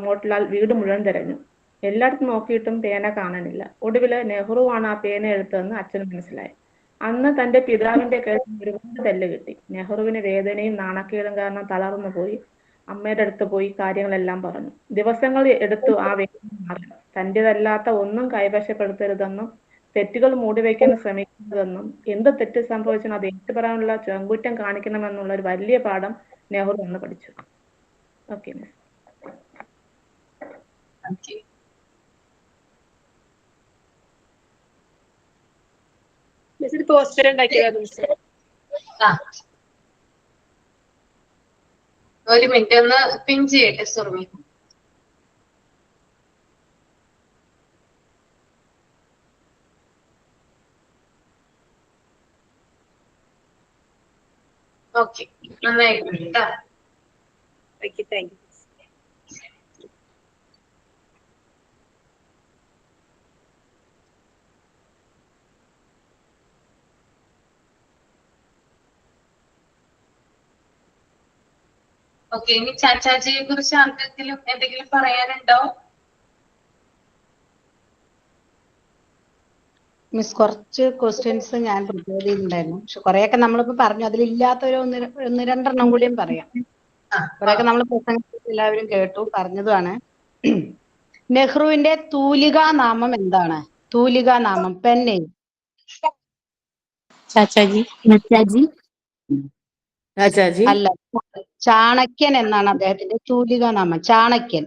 Speaker 7: മോട്ടിലാൽ വീട് മുഴുവൻ തിരഞ്ഞു. എല്ലായിടത്തും നോക്കിയിട്ടും പേന കാണാനില്ല. ഒടുവില് നെഹ്റുവാണ് ആ പേന എടുത്തതെന്ന് അച്ഛന് മനസ്സിലായി. അന്ന് തന്റെ പിതാവിന്റെ കയ്യിൽ ഒരുപാട് തല്ല് കിട്ടി. നെഹ്റുവിന് വേദനയും നാണക്കേടും കാരണം തളർന്നു പോയി. അമ്മയുടെ അടുത്ത് പോയി കാര്യങ്ങളെല്ലാം പറഞ്ഞു. ദിവസങ്ങൾ എടുത്തു ആ വേദന മാറാൻ. തന്റേതല്ലാത്ത ഒന്നും കൈവശപ്പെടുത്തരുതെന്നും തെറ്റുകൾ മൂടിവെക്കാൻ ശ്രമിക്കുന്നതെന്നും എന്ത് തെറ്റ് സംഭവിച്ചാലും അത് ഏറ്റുപറയാനുള്ള ചങ്കൂറ്റം കാണിക്കണമെന്നുള്ള ഒരു വലിയ പാഠം നെഹ്റു അന്ന് പഠിച്ചു. Okay miss.
Speaker 10: മിസ് പോസ്റ്റർ ഉണ്ടാക്കിയതാണ് മിസ്.
Speaker 1: ഒരു മിനിറ്റ് ഒന്ന് പിൻ ചെയ്യട്ടെ സുർമി. ഓക്കെ, നന്നായിട്ടുണ്ട് കേട്ടോ.
Speaker 10: Thank you.
Speaker 1: ഓക്കെ, ഇനി ചാച്ചാജിയെ കുറിച്ച് ആർക്കെങ്കിലും എന്തെങ്കിലും പറയാനുണ്ടോ?
Speaker 3: മിസ്, കുറച്ച് ക്വസ്റ്റ്യൻസ് ഞാൻ പ്രിപ്പയർ ചെയ്തിട്ടുണ്ടായിരുന്നു. പക്ഷെ കുറെയൊക്കെ നമ്മളിപ്പോ പറഞ്ഞു. അതിലില്ലാത്തൊരു ഒന്ന് രണ്ടെണ്ണം കൂടിയും പറയാം. കുറെയൊക്കെ നമ്മൾ പ്രസംഗത്തിൽ എല്ലാവരും കേട്ടു, പറഞ്ഞതുമാണ്. നെഹ്റുവിന്റെ തൂലികാ നാമം എന്താണ്? തൂലികാ നാമം, പെൻ
Speaker 2: ചാച്ചാജി.
Speaker 6: ചാച്ചാജി
Speaker 3: അല്ല, ചാണക്യൻ എന്നാണ് അദ്ദേഹത്തിന്റെ തൂലികാ നാമം. ചാണക്യൻ.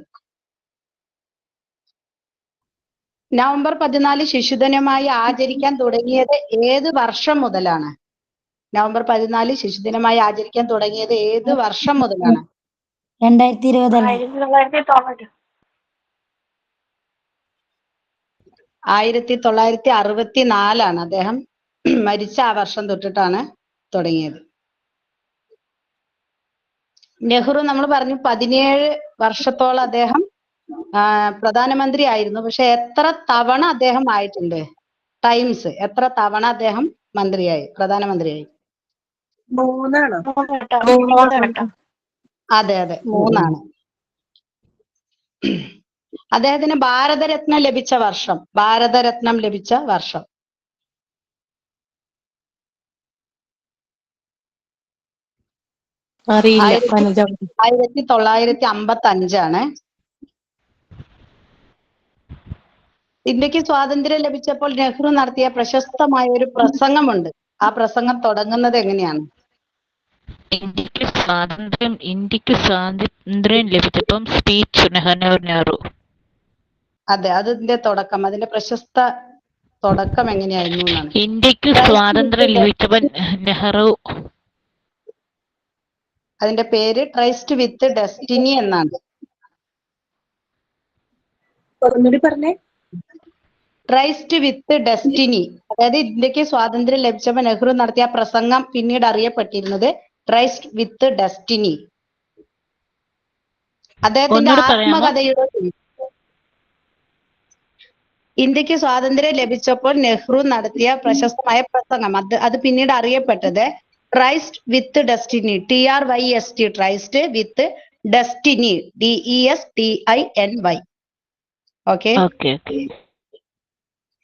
Speaker 3: നവംബർ 14 ശിശുദിനമായി ആചരിക്കാൻ തുടങ്ങിയത് ഏത് വർഷം മുതലാണ്? നവംബർ 14 ശിശുദിനമായി ആചരിക്കാൻ തുടങ്ങിയത് ഏത് വർഷം മുതലാണ്?
Speaker 9: 2020.
Speaker 3: 1964 അദ്ദേഹം മരിച്ച ആ വർഷം തൊട്ടിട്ടാണ് തുടങ്ങിയത്. നെഹ്റു നമ്മൾ പറഞ്ഞു 17 വർഷത്തോളം അദ്ദേഹം പ്രധാനമന്ത്രി ആയിരുന്നു. പക്ഷെ എത്ര തവണ അദ്ദേഹം ആയിട്ടുണ്ട്? ടൈംസ് എത്ര തവണ അദ്ദേഹം പ്രധാനമന്ത്രിയായി?
Speaker 10: 3
Speaker 3: അതെ 3 അദ്ദേഹത്തിന് ഭാരതരത്നം ലഭിച്ച വർഷം?
Speaker 2: അറിയില്ല.
Speaker 3: 1955 ഇന്ത്യക്ക് സ്വാതന്ത്ര്യം ലഭിച്ചപ്പോൾ നെഹ്റു നടത്തിയ പ്രശസ്തമായ ഒരു പ്രസംഗമുണ്ട്. ആ പ്രസംഗം തുടങ്ങുന്നത് എങ്ങനെയാണ്?
Speaker 4: ഇന്ത്യക്ക് സ്വാതന്ത്ര്യം ലഭിച്ചപ്പം സ്പീച്ച് നെഹ്റു.
Speaker 3: അതെ, അതിന്റെ തുടക്കം, അതിന്റെ പ്രശസ്ത തുടക്കം എങ്ങനെയായിരുന്നു എന്നാണ്.
Speaker 4: ഇന്ത്യക്ക് സ്വാതന്ത്ര്യം ലഭിച്ചപ്പോൾ നെഹ്റു.
Speaker 3: അതിന്റെ പേര് ട്രൈസ്റ്റ് വിത്ത് ഡെസ്റ്റിനി എന്നാണ്. ട്രൈസ്റ്റ് വിത്ത് ഡെസ്റ്റിനി. അതായത് ഇന്ത്യക്ക് സ്വാതന്ത്ര്യം ലഭിച്ചപ്പോൾ നെഹ്റു നടത്തിയ പ്രസംഗം പിന്നീട് അറിയപ്പെട്ടിരുന്നത് ട്രൈസ്റ്റ് വിത്ത് ഡെസ്റ്റിനി. അദ്ദേഹത്തിന്റെ ആത്മകഥയുടെ ഇന്ത്യക്ക് സ്വാതന്ത്ര്യം ലഭിച്ചപ്പോൾ നെഹ്റു നടത്തിയ പ്രശസ്തമായ പ്രസംഗം, അത് പിന്നീട് അറിയപ്പെട്ടത് tryst with destiny, TRYST, tryst with destiny, DESTINY. Okay.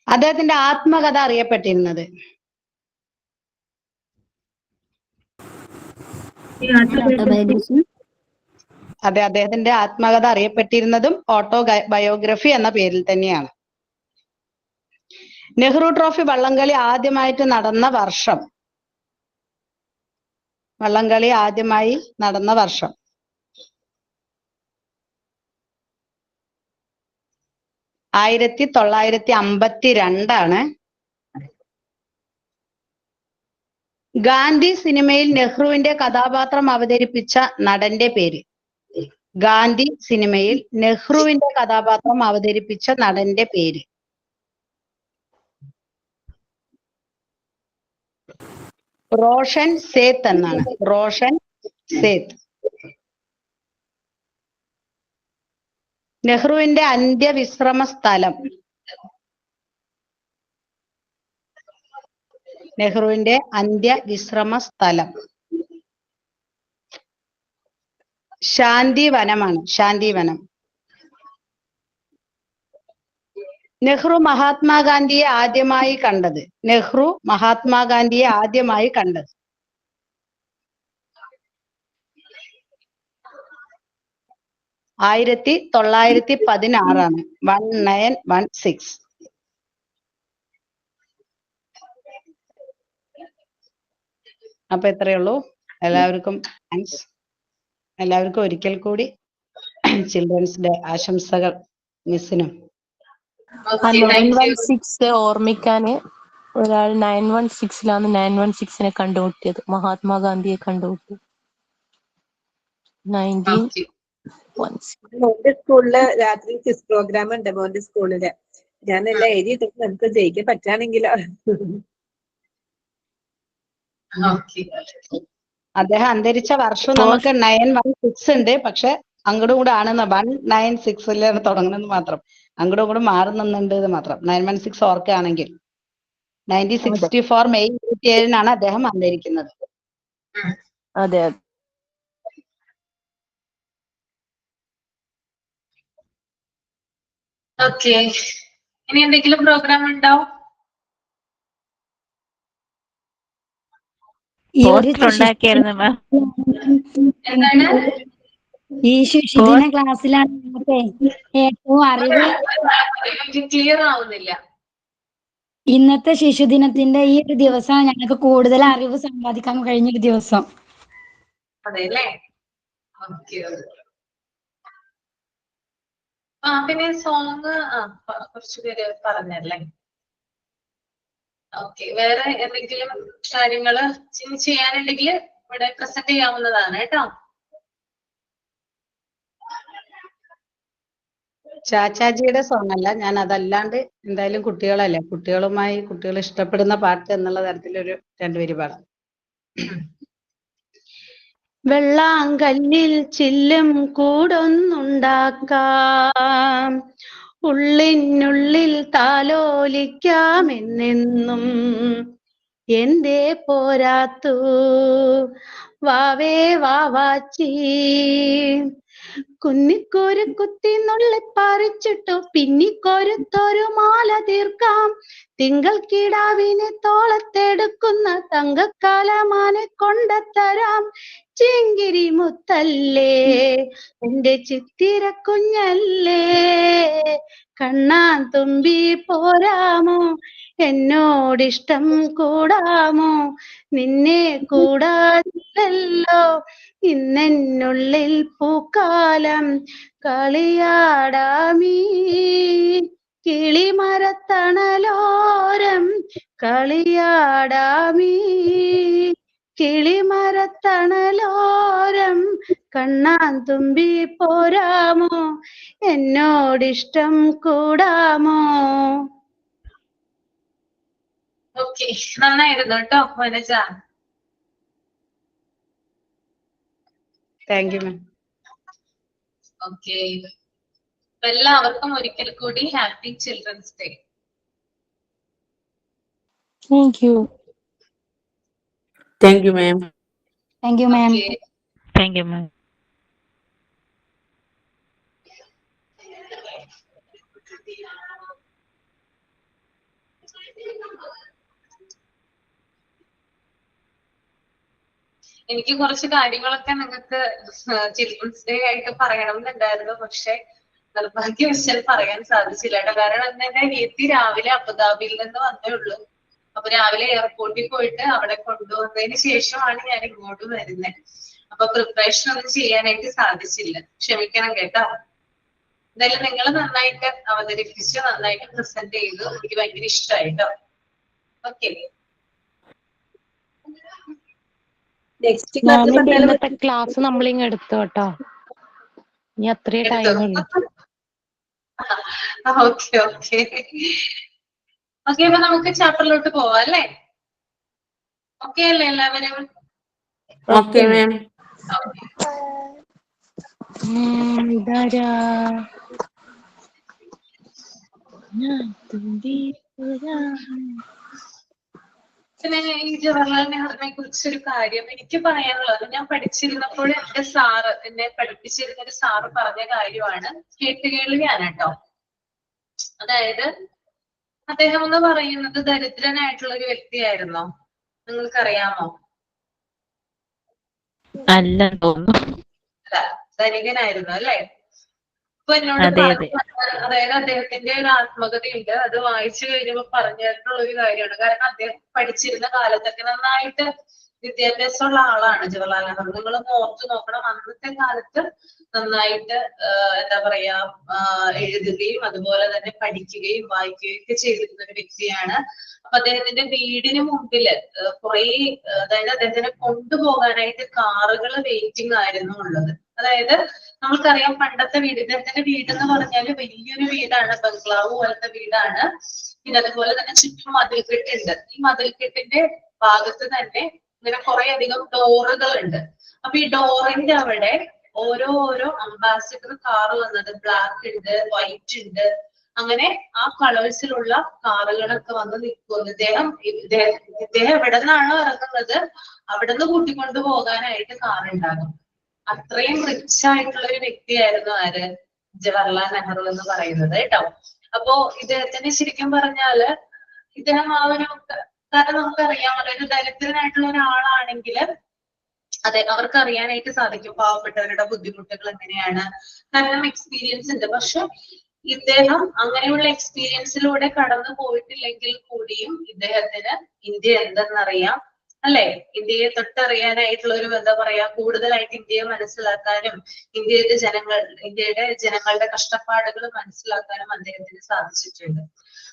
Speaker 3: അദ്ദേഹത്തിന്റെ ആത്മകഥ അറിയപ്പെട്ടിരുന്നത്? അതെ, അദ്ദേഹത്തിന്റെ ആത്മകഥ അറിയപ്പെട്ടിരുന്നതും ഓട്ടോബയോഗ്രഫി എന്ന പേരിൽ തന്നെയാണ്. നെഹ്റു ട്രോഫി വള്ളംകളി ആദ്യമായിട്ട് നടന്ന വർഷം? 1952. ഗാന്ധി സിനിമയിൽ നെഹ്റുവിന്റെ കഥാപാത്രം അവതരിപ്പിച്ച നടന്റെ പേര്? ഗാന്ധി സിനിമയിൽ നെഹ്റുവിന്റെ കഥാപാത്രം അവതരിപ്പിച്ച നടന്റെ പേര്? റോഷൻ സേത്ത് എന്നാണ്. റോഷൻ സേത്ത്. നെഹ്റുവിന്റെ അന്ത്യവിശ്രമ സ്ഥലം? നെഹ്റുവിന്റെ അന്ത്യവിശ്രമ സ്ഥലം ശാന്തിവനമാണ്. ശാന്തിവനം. നെഹ്റു മഹാത്മാഗാന്ധിയെ ആദ്യമായി കണ്ടത്? 1916. 1916. അപ്പൊ എത്രയേ ഉള്ളൂ. എല്ലാവർക്കും താങ്ക്സ്. എല്ലാവർക്കും ഒരിക്കൽ കൂടി ചിൽഡ്രൻസ് ഡേ ആശംസകൾ. മിസ്സിനും.
Speaker 2: 916 ഓർമ്മിക്കാന് ഒരാൾ 916ലാണ് 916നെ കണ്ടുമുട്ടിയത്. മഹാത്മാഗാന്ധിയെ കണ്ടുമുട്ടിയത് 1916.
Speaker 10: മോന്റെ സ്കൂളില് രാത്രി ക്വിസ് പ്രോഗ്രാം ഉണ്ട്. മോന്റെ സ്കൂളില് ഞാനെല്ലാം എഴുതിയിട്ട് നമുക്ക് ജയിക്കാൻ പറ്റാണെങ്കിലോ.
Speaker 3: അദ്ദേഹം അന്തരിച്ച വർഷം നമുക്ക് 916 ഉണ്ട്. പക്ഷെ അങ്ങോട്ടും കൂടെ ആണെന്ന് 196 തുടങ്ങണമെന്ന് മാത്രം. അങ്ങോട്ടും കൂടെ മാറുന്നുണ്ട് മാത്രം. 916 ഓർക്കുകയാണെങ്കിൽ 1964 മെയ് 27 അദ്ദേഹം അന്തരിക്കുന്നത്.
Speaker 2: അതെ.
Speaker 1: ഓക്കെ, ഇനി എന്തെങ്കിലും പ്രോഗ്രാം ഉണ്ടോ?
Speaker 9: ഈ ശിശുദിന ക്ലാസ്സിലാണ് നമുക്ക് ഏറ്റവും അറിവ്.
Speaker 1: ക്ലിയർ ആവുന്നില്ല.
Speaker 9: ഇന്നത്തെ ശിശുദിനത്തിന്റെ ഈ ഒരു ദിവസം ഞങ്ങൾക്ക് കൂടുതൽ അറിവ് സമ്പാദിക്കാൻ കഴിഞ്ഞൊരു ദിവസം.
Speaker 1: അതെല്ലേ. പിന്നെ സോങ് കുറച്ചുപേര് പറഞ്ഞല്ലേ. ഓക്കെ, വേറെ എന്തെങ്കിലും കാര്യങ്ങള് ചെയ്യാനുണ്ടെങ്കിൽ ഇവിടെ പ്രസന്റ് ചെയ്യാവുന്നതാണ് കേട്ടോ.
Speaker 3: ചാച്ചാജിയുടെ സോങ് അല്ല, ഞാൻ അതല്ലാണ്ട് എന്തായാലും കുട്ടികൾ ഇഷ്ടപ്പെടുന്ന പാട്ട് എന്നുള്ള തരത്തിലൊരു 2 വരി പാടാം. വെള്ളാങ്കല്ലിൽ ചില്ലും കൂടൊന്നുണ്ടാക്കാം, ഉള്ളിനുള്ളിൽ താലോലിക്കാമെന്നെന്നും. എന്തേ പോരാത്തു വാവേ വാവാച്ചി, കുന്നിക്കോര് കുത്തി നുള്ളി പറിച്ചിട്ടു പിന്നിക്കൊരുത്തൊരു മാല തീർക്കാം. തിങ്കൾ കിടാവിനെ തോളത്തെടുക്കുന്ന തങ്കക്കാലമാനെ കൊണ്ടത്തരാം. ചിങ്കിരി മുത്തല്ലേ എന്റെ ചിത്തിര കുഞ്ഞല്ലേ, കണ്ണാൻ തുമ്പി പോരാമോ എന്നോടിഷ്ടം കൂടാമോ. നിന്നെ കൂടാതില്ലല്ലോ ഇന്നെന്നുള്ളിൽ പൂക്കാലം, കളിയാടാമീ കിളിമരത്തണലോരം, കളിയാടാമീ കിളിമരത്തണലോരം. കണ്ണാൻ തുമ്പി പോരാമോ എന്നോടിഷ്ടം കൂടാമോ.
Speaker 1: ഓക്കെ, നന്നായിരുന്നു കേട്ടോ Vanaja.
Speaker 3: Thank you ma'am.
Speaker 1: Okay, എല്ലാവർക്കും ഒരിക്കൽ കൂടി happy children's day.
Speaker 2: Thank you.
Speaker 6: Thank you, ma'am.
Speaker 9: Thank you ma'am.
Speaker 4: Thank you മാം.
Speaker 1: എനിക്ക് കുറച്ച് കാര്യങ്ങളൊക്കെ നിങ്ങൾക്ക് ചിൽഡ്രൻസ് ഡേ ആയിട്ട് പറയണമെന്നുണ്ടായിരുന്നു, പക്ഷെ നിർഭാഗ്യവശാൽ പറയാൻ സാധിച്ചില്ല കേട്ടോ. കാരണം എന്നെ എത്തി രാവിലെ അബുദാബിയിൽ നിന്ന് വന്നേ ഉള്ളൂ. അപ്പൊ രാവിലെ എയർപോർട്ടിൽ പോയിട്ട് അവിടെ കൊണ്ടുവന്നതിന് ശേഷമാണ് ഞാൻ ഇങ്ങോട്ട് വരുന്നത്. അപ്പൊ പ്രിപ്പറേഷൻ ഒന്നും ചെയ്യാനായിട്ട് സാധിച്ചില്ല, ക്ഷമിക്കണം കേട്ടോ. എന്തായാലും നിങ്ങൾ നന്നായിട്ട് അവതരിപ്പിച്ച് നന്നായിട്ട് പ്രസന്റ് ചെയ്തു, എനിക്ക് ഭയങ്കര ഇഷ്ടമായിട്ടോ. ഓക്കെ,
Speaker 10: നെക്സ്റ്റ്
Speaker 2: മാമിന്റെ ഇന്നത്തെ ക്ലാസ് നമ്മളിങ്ങ് എടുത്തു കേട്ടോ. ഇനി അത്രേ ടൈം ഉള്ളൂ.
Speaker 1: ഓക്കെ ഓക്കെ ഓക്കെ, അപ്പൊ നമുക്ക് ചാപ്റ്ററിലോട്ട് പോവാം അല്ലേ? ഓക്കെ അല്ലേ എല്ലാവരും?
Speaker 6: Okay, ma'am.
Speaker 2: ഇതാരാ?
Speaker 1: പിന്നെ ഈ ജവഹർലാൽ നെഹ്റുവിനെ കുറിച്ചൊരു കാര്യം എനിക്ക് പറയാനുള്ളത്, ഞാൻ പഠിച്ചിരുന്നപ്പോൾ എന്റെ സാറ്, എന്നെ പഠിപ്പിച്ചിരുന്ന ഒരു സാറ് പറഞ്ഞ കാര്യമാണ്. കേട്ടുകേൾവിയാണ് കേട്ടോ. അതായത് അദ്ദേഹം എന്ന് പറയുന്നത് ദരിദ്രനായിട്ടുള്ള ഒരു വ്യക്തിയായിരുന്നോ? നിങ്ങൾക്കറിയാമോ?
Speaker 4: അല്ല തോന്നുന്നു.
Speaker 1: അല്ല, ധനികനായിരുന്നു അല്ലേ? അപ്പൊ എന്നോട് അതായത് അദ്ദേഹത്തിന്റെ ഒരു ആത്മകഥയുണ്ട്, അത് വായിച്ചു കഴിഞ്ഞപ്പോ പറഞ്ഞിട്ടുള്ള ഒരു കാര്യമാണ്. കാരണം അദ്ദേഹം പഠിച്ചിരുന്ന കാലത്തൊക്കെ നന്നായിട്ട് വിദ്യാഭ്യാസമുള്ള ആളാണ് ജവഹർലാൽ നെഹ്റു. നിങ്ങളൊന്ന് ഓർത്തു നോക്കണം, അന്നത്തെ കാലത്ത് നന്നായിട്ട് എന്താ പറയാ എഴുതുകയും അതുപോലെ തന്നെ പഠിക്കുകയും വായിക്കുകയും ഒക്കെ ചെയ്തിരുന്ന ഒരു വ്യക്തിയാണ്. അപ്പൊ അദ്ദേഹത്തിന്റെ വീടിന് മുമ്പില് കുറെ, അതായത് അദ്ദേഹത്തിനെ കൊണ്ടുപോകാനായിട്ട് കാറുകൾ വെയിറ്റിംഗ് ആയിരുന്നു ഉള്ളത്. അതായത് നമുക്കറിയാം പണ്ടത്തെ വീട്, ഇദ്ദേഹത്തിന്റെ വീട് എന്ന് പറഞ്ഞാല് വലിയൊരു വീടാണ്, ബംഗ്ലാവ് പോലത്തെ വീടാണ്. പിന്നെ അതുപോലെ തന്നെ ചുറ്റും മതിൽക്കെട്ടുണ്ട്. ഈ മതിൽക്കെട്ടിന്റെ ഭാഗത്ത് തന്നെ ഇങ്ങനെ കുറെ അധികം ഡോറുകൾ ഉണ്ട്. അപ്പൊ ഈ ഡോറിന്റെ അവിടെ ഓരോ അംബാസിഡർ കാറ് വന്നത്, ബ്ലാക്ക് ഉണ്ട്, വൈറ്റ് ഉണ്ട്, അങ്ങനെ ആ കളേഴ്സിലുള്ള കാറുകളൊക്കെ വന്ന് നിൽക്കുന്നു. ഇദ്ദേഹം എവിടെ നിന്നാണോ ഇറങ്ങുന്നത് അവിടെ നിന്ന് കൂട്ടിക്കൊണ്ടു പോകാനായിട്ട് കാറുണ്ടാകും. അത്രയും റിച്ച് ആയിട്ടുള്ള ഒരു വ്യക്തിയായിരുന്നു ആര്? ജവഹർലാൽ നെഹ്റു എന്ന് പറയുന്നത് കേട്ടോ. അപ്പോ ഇദ്ദേഹത്തിന് ശരിക്കും പറഞ്ഞാല് ഇദ്ദേഹം ആ ഒരു, കാരണം നമുക്കറിയാമല്ലോ, ഒരു ദരിദ്രനായിട്ടുള്ള ഒരാളാണെങ്കിൽ അതെ അവർക്ക് അറിയാനായിട്ട് സാധിക്കും പാവപ്പെട്ടവരുടെ ബുദ്ധിമുട്ടുകൾ എങ്ങനെയാണ്, കാരണം എക്സ്പീരിയൻസ് ഉണ്ട്. പക്ഷെ ഇദ്ദേഹം അങ്ങനെയുള്ള എക്സ്പീരിയൻസിലൂടെ കടന്നു പോയിട്ടില്ലെങ്കിൽ കൂടിയും ഇദ്ദേഹത്തിന് ഇന്ത്യ എന്തെന്നറിയാം അല്ലെ? ഇന്ത്യയെ തൊട്ടറിയാനായിട്ടുള്ള ഒരു എന്താ പറയാ, കൂടുതലായിട്ട് ഇന്ത്യയെ മനസ്സിലാക്കാനും ഇന്ത്യയുടെ ജനങ്ങളുടെ കഷ്ടപ്പാടുകൾ മനസ്സിലാക്കാനും അദ്ദേഹത്തിന് സാധിച്ചിട്ടുണ്ട്.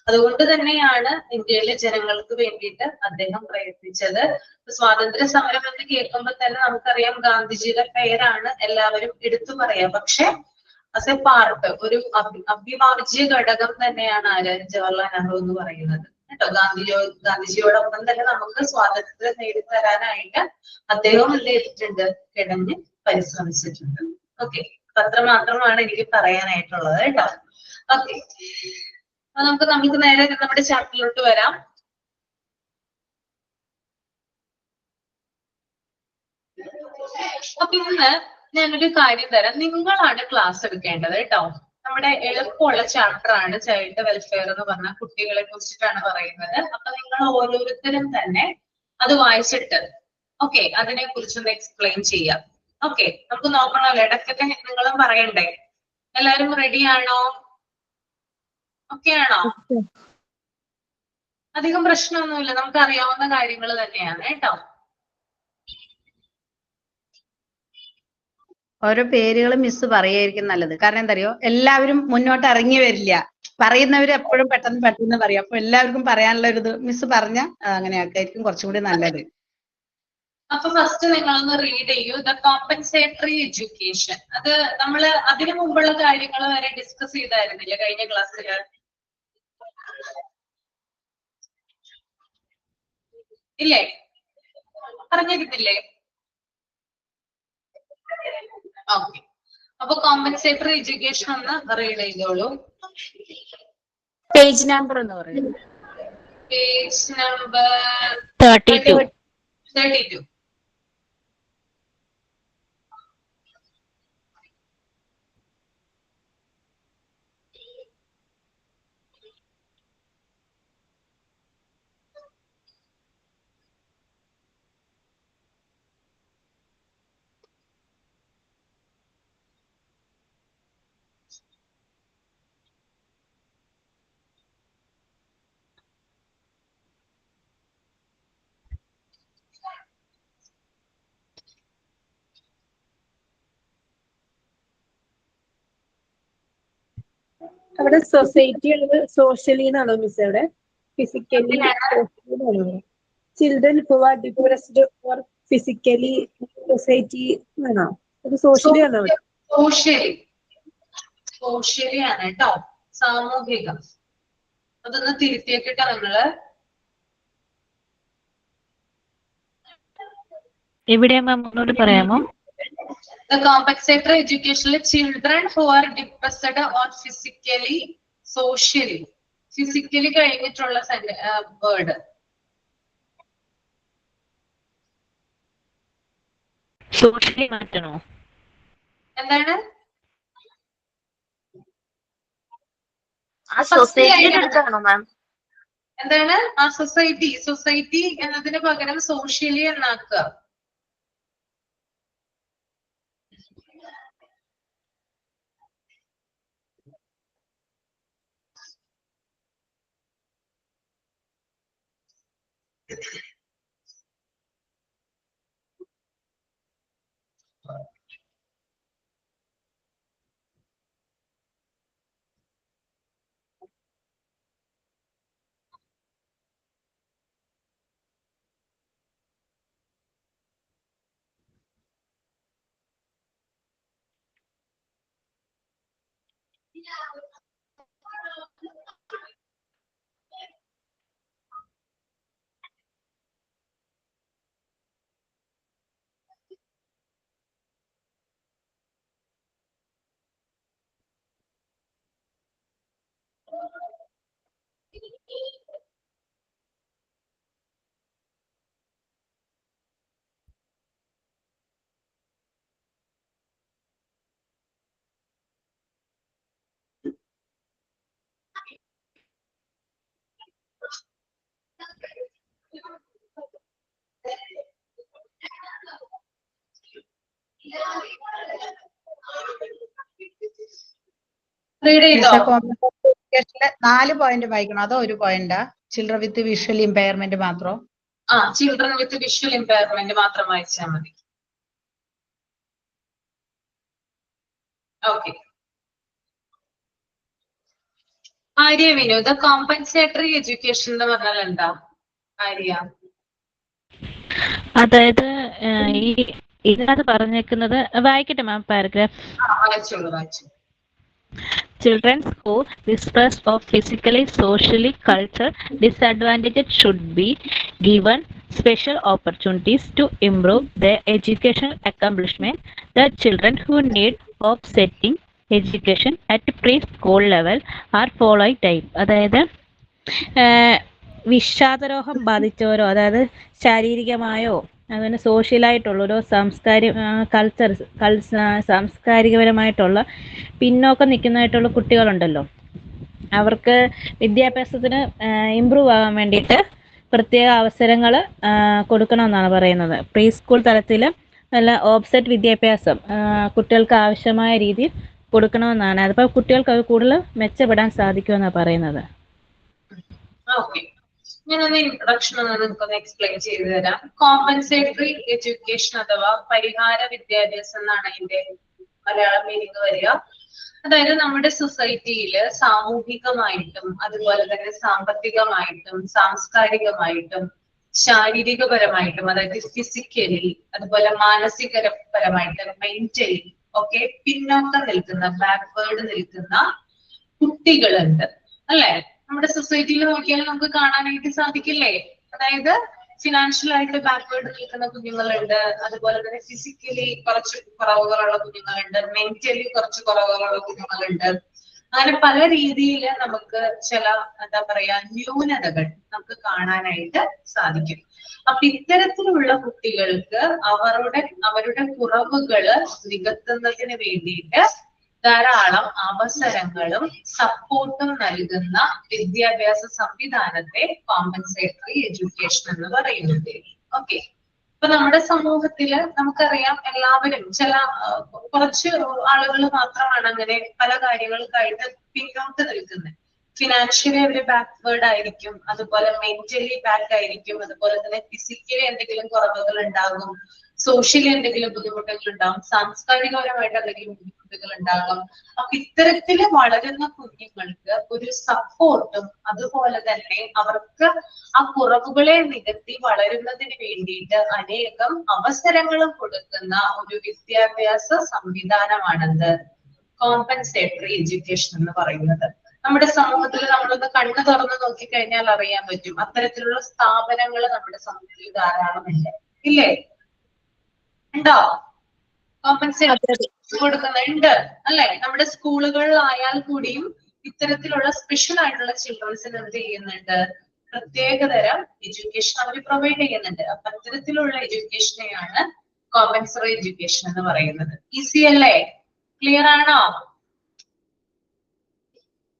Speaker 1: അതുകൊണ്ട് തന്നെയാണ് ഇന്ത്യയിലെ ജനങ്ങൾക്ക് വേണ്ടിയിട്ട് അദ്ദേഹം പ്രയത്നിച്ചത്. സ്വാതന്ത്ര്യ സമരം എന്ന് കേൾക്കുമ്പോൾ തന്നെ നമുക്കറിയാം ഗാന്ധിജിയുടെ പേരാണ് എല്ലാവരും എടുത്തു പറയാം. പക്ഷെ ആസ് എ പാർട്ട്, ഒരു അവിഭാജ്യ ഘടകം തന്നെയാണ് ആര്? ജവഹർലാൽ നെഹ്റു എന്ന് പറയുന്നത്. കേട്ടോ. ഗാന്ധിജിയോടൊപ്പം തന്നെ നമുക്ക് സ്വാതന്ത്ര്യം നേടിത്തരാനായിട്ട് അദ്ദേഹം എന്ത് ചെയ്തിട്ടുണ്ട്, കിടഞ്ഞ് പരിശ്രമിച്ചിട്ടുണ്ട്. ഓക്കെ, അത്ര മാത്രമാണ് എനിക്ക് പറയാനായിട്ടുള്ളത് കേട്ടോ. ഓക്കെ, നമുക്ക് നേരെ നമ്മുടെ ചാപ്റ്ററിലോട്ട് വരാം. അപ്പൊ ഇന്ന് ഞാനൊരു കാര്യം തരാം. നിങ്ങളാണ് ക്ലാസ് എടുക്കേണ്ടത് കേട്ടോ. നമ്മുടെ എളുപ്പമുള്ള ചാപ്റ്റർ ആണ് ചൈൽഡ് വെൽഫെയർ എന്ന് പറഞ്ഞ കുട്ടികളെ കുറിച്ചിട്ടാണ് പറയുന്നത്. അപ്പൊ നിങ്ങൾ ഓരോരുത്തരും തന്നെ അത് വായിച്ചിട്ട് ഓക്കെ അതിനെ കുറിച്ചൊന്ന് എക്സ്പ്ലെയിൻ ചെയ്യാം. ഓക്കെ, നമുക്ക് നോക്കണമല്ലോ, ഇടയ്ക്കൊക്കെ നിങ്ങളും പറയണ്ടേ. എല്ലാരും റെഡി ആണോ? ഓക്കെ ആണോ? അധികം പ്രശ്നമൊന്നുമില്ല, നമുക്ക് അറിയാവുന്ന കാര്യങ്ങൾ തന്നെയാണ് കേട്ടോ.
Speaker 3: ഓരോ പേരുകൾ മിസ് പറയായിരിക്കും നല്ലത്. കാരണം എന്താ അറിയോ, എല്ലാവരും മുന്നോട്ട് ഇറങ്ങി വരില്ല. പറയുന്നവര് എപ്പോഴും പെട്ടെന്ന് പറയും. അപ്പൊ എല്ലാവർക്കും പറയാനുള്ള ഒരു ഇത് മിസ് പറഞ്ഞ അങ്ങനെയായിരിക്കും കുറച്ചും കൂടി നല്ലത്.
Speaker 1: അപ്പൊ ഫസ്റ്റ് നിങ്ങളൊന്ന് റീഡ് ചെയ്യൂ ദ കോമ്പൻസേറ്ററി എഡ്യൂക്കേഷൻ. അത് നമ്മള് അതിനു മുമ്പുള്ള കാര്യങ്ങൾ വരെ ഡിസ്കസ് ചെയ്തായിരുന്നില്ല കഴിഞ്ഞ ക്ലാസ്സിൽ? ഇല്ലേ? പറഞ്ഞിരുന്നില്ലേ? ഓക്കെ, അപ്പൊ കോമ്പൻസേറ്ററി എഡ്യൂക്കേഷൻ ഒന്ന് റീഡ് ചെയ്തോളൂ.
Speaker 5: പേജ് നമ്പർ എന്ന് പറയുന്നത്
Speaker 1: പേജ് നമ്പർ 32.
Speaker 10: അവിടെ സൊസൈറ്റി ഉള്ളത് സോഷ്യലി എന്നാണോ മിസ്? അവിടെ physically children who are depressed or physically society ആണോ? അത് സോഷ്യലി ആണോ?
Speaker 1: സോഷ്യലി ആണ് കേട്ടോ, സാമൂഹികം. അതൊന്ന് തിരുത്തിയേക്കിട്ടോ നിങ്ങള്.
Speaker 4: എവിടെയാ മാം ഒന്നുകൂടി പറയാമോ?
Speaker 1: The compensatory education children who are depressed or physically കഴിഞ്ഞിട്ടുള്ള വേർഡ്
Speaker 4: സോഷ്യലി മാറ്റണോ?
Speaker 1: എന്താണ്? എന്താണ് ആ സൊസൈറ്റി എന്നതിന് പകരം സോഷ്യലി എന്നാക്കുക. റീഡ് ചെയ്തോ?
Speaker 3: 4 പോയിന്റ് വായിക്കണം, അതോ 1 പോയിന്റാ? ചിൽഡ്രൻ വിത്ത് വിഷ്വൽ ഇമ്പയർമെന്റ് മാത്രം?
Speaker 1: ചിൽഡ്രൻ വിത്ത് വിഷ്വൽ ഇമ്പയർമെന്റ് മാത്രം വായിച്ചാൽ മതി. Okay. Arya Vinu, the compensatory education എന്ന് പറഞ്ഞാൽ എന്താ ആര്യ?
Speaker 4: അതായത് ഈ ഇതിനകത്ത് പറഞ്ഞേക്കുന്നത് വായിക്കട്ടെ മാം പാരഗ്രാഫ്.
Speaker 1: വായിച്ചോളൂ.
Speaker 4: children who distressed or physically, socially, culturally disadvantaged should be given special opportunities to improve their educational accomplishment. The children who need offsetting education at preschool level are following type. അതായത് വിഷാദരോഗം ബാധിച്ചവരോ, അതായത് ശാരീരികമായോ അങ്ങനെ സോഷ്യലായിട്ടുള്ളൊരു സാംസ്കാരികപരമായിട്ടുള്ള പിന്നോക്കം നിൽക്കുന്നതായിട്ടുള്ള കുട്ടികളുണ്ടല്ലോ, അവർക്ക് വിദ്യാഭ്യാസത്തിന് ഇമ്പ്രൂവ് ആകാൻ വേണ്ടിയിട്ട് പ്രത്യേക അവസരങ്ങൾ കൊടുക്കണമെന്നാണ് പറയുന്നത്. പ്രീ സ്കൂൾ തലത്തിൽ നല്ല ഓഫ്സെറ്റ് വിദ്യാഭ്യാസം കുട്ടികൾക്ക് ആവശ്യമായ രീതിയിൽ കൊടുക്കണമെന്നാണ്. അതിപ്പോൾ കുട്ടികൾക്ക് അത് കൂടുതൽ മെച്ചപ്പെടാൻ സാധിക്കുമെന്നാണ് പറയുന്നത്.
Speaker 1: ഞാനൊന്ന് ഇൻട്രൊഡക്ഷൻ നിങ്ങൾക്കൊന്ന് എക്സ്പ്ലെയിൻ ചെയ്തു തരാം. കോമ്പൻസേറ്ററി എഡ്യൂക്കേഷൻ അഥവാ പരിഹാര വിദ്യാഭ്യാസം എന്നാണ് അതിന്റെ മലയാളം മീനിങ് വരിക. അതായത് നമ്മുടെ സൊസൈറ്റിയിൽ സാമൂഹികമായിട്ടും അതുപോലെ തന്നെ സാമ്പത്തികമായിട്ടും സാംസ്കാരികമായിട്ടും ശാരീരികപരമായിട്ടും, അതായത് ഫിസിക്കലി, അതുപോലെ മാനസികപരമായിട്ടും മെന്റലി ഒക്കെ പിന്നോക്കം നിൽക്കുന്ന, ബാക്ക്വേർഡ് നിൽക്കുന്ന കുട്ടികളുണ്ട് അല്ലെ? നമ്മുടെ സൊസൈറ്റിയിൽ നോക്കിയാൽ നമുക്ക് കാണാനായിട്ട് സാധിക്കില്ലേ? അതായത് ഫിനാൻഷ്യൽ ആയിട്ട് ബാക്ക്വേർഡ് നിൽക്കുന്ന കുഞ്ഞുങ്ങളുണ്ട്, അതുപോലെ തന്നെ ഫിസിക്കലി കുറച്ച് കുറവുകളുള്ള കുഞ്ഞുങ്ങളുണ്ട്, മെന്റലി കുറച്ച് കുറവുകളുള്ള കുഞ്ഞുങ്ങളുണ്ട്. അങ്ങനെ പല രീതിയിൽ നമുക്ക് ചില എന്താ പറയാ ന്യൂനതകൾ നമുക്ക് കാണാനായിട്ട് സാധിക്കും. അപ്പൊ ഇത്തരത്തിലുള്ള കുട്ടികൾക്ക് അവരുടെ കുറവുകള് നികത്തുന്നതിന് വേണ്ടിയിട്ട് ധാരാളം അവസരങ്ങളും സപ്പോർട്ടും നൽകുന്ന വിദ്യാഭ്യാസ സംവിധാനത്തെ കോമ്പൻസേറ്ററി എഡ്യൂക്കേഷൻ എന്ന് പറയുന്നത്. ഓക്കെ, ഇപ്പൊ നമ്മുടെ സമൂഹത്തില് നമുക്കറിയാം എല്ലാവരും കുറച്ച് ആളുകൾ മാത്രമാണ് അങ്ങനെ പല കാര്യങ്ങൾക്കായിട്ട് പിന്നോട്ട് നിൽക്കുന്നത്. ഫിനാൻഷ്യലി അവര് ബാക്ക്വേർഡ് ആയിരിക്കും, അതുപോലെ മെന്റലി ബാക്ക് ആയിരിക്കും, അതുപോലെ തന്നെ ഫിസിക്കലി എന്തെങ്കിലും കുറവുകൾ ഉണ്ടാകും, സോഷ്യലി എന്തെങ്കിലും ബുദ്ധിമുട്ടുകൾ ഉണ്ടാകും, സാംസ്കാരികപരമായിട്ട് എന്തെങ്കിലും ബുദ്ധിമുട്ടുകൾ ഉണ്ടാകും. അപ്പൊ ഇത്തരത്തില് വളരുന്ന കുഞ്ഞുങ്ങൾക്ക് ഒരു സപ്പോർട്ടും അതുപോലെ തന്നെ അവർക്ക് ആ കുറവുകളെ നികത്തി വളരുന്നതിന് വേണ്ടിയിട്ട് അനേകം അവസരങ്ങളും കൊടുക്കുന്ന ഒരു വിദ്യാഭ്യാസ സംവിധാനമാണെന്ന് കോമ്പൻസേറ്ററി എഡ്യൂക്കേഷൻ എന്ന് പറയുന്നത്. നമ്മുടെ സമൂഹത്തിൽ നമ്മളൊന്ന് കണ്ണു തുറന്ന് നോക്കിക്കഴിഞ്ഞാൽ അറിയാൻ പറ്റും, അത്തരത്തിലുള്ള സ്ഥാപനങ്ങൾ നമ്മുടെ സമൂഹത്തിൽ ധാരാളമില്ല, ഇല്ലേ? ഉണ്ടോ? കോമ്പൻസേറ്ററി കൊടുക്കുന്നുണ്ട് അല്ലെ? നമ്മുടെ സ്കൂളുകളിലായാൽ കൂടിയും ഇത്തരത്തിലുള്ള സ്പെഷ്യൽ ആയിട്ടുള്ള ചിൽഡ്രൻസിന് എന്ത് ചെയ്യുന്നുണ്ട്? പ്രത്യേകതരം എഡ്യൂക്കേഷൻ അവർ പ്രൊവൈഡ് ചെയ്യുന്നുണ്ട്. അപ്പൊ അത്തരത്തിലുള്ള എഡ്യൂക്കേഷനെയാണ് കോമ്പൻസറി എഡ്യൂക്കേഷൻ എന്ന് പറയുന്നത്. ഈസി അല്ലേ? ക്ലിയർ ആണോ?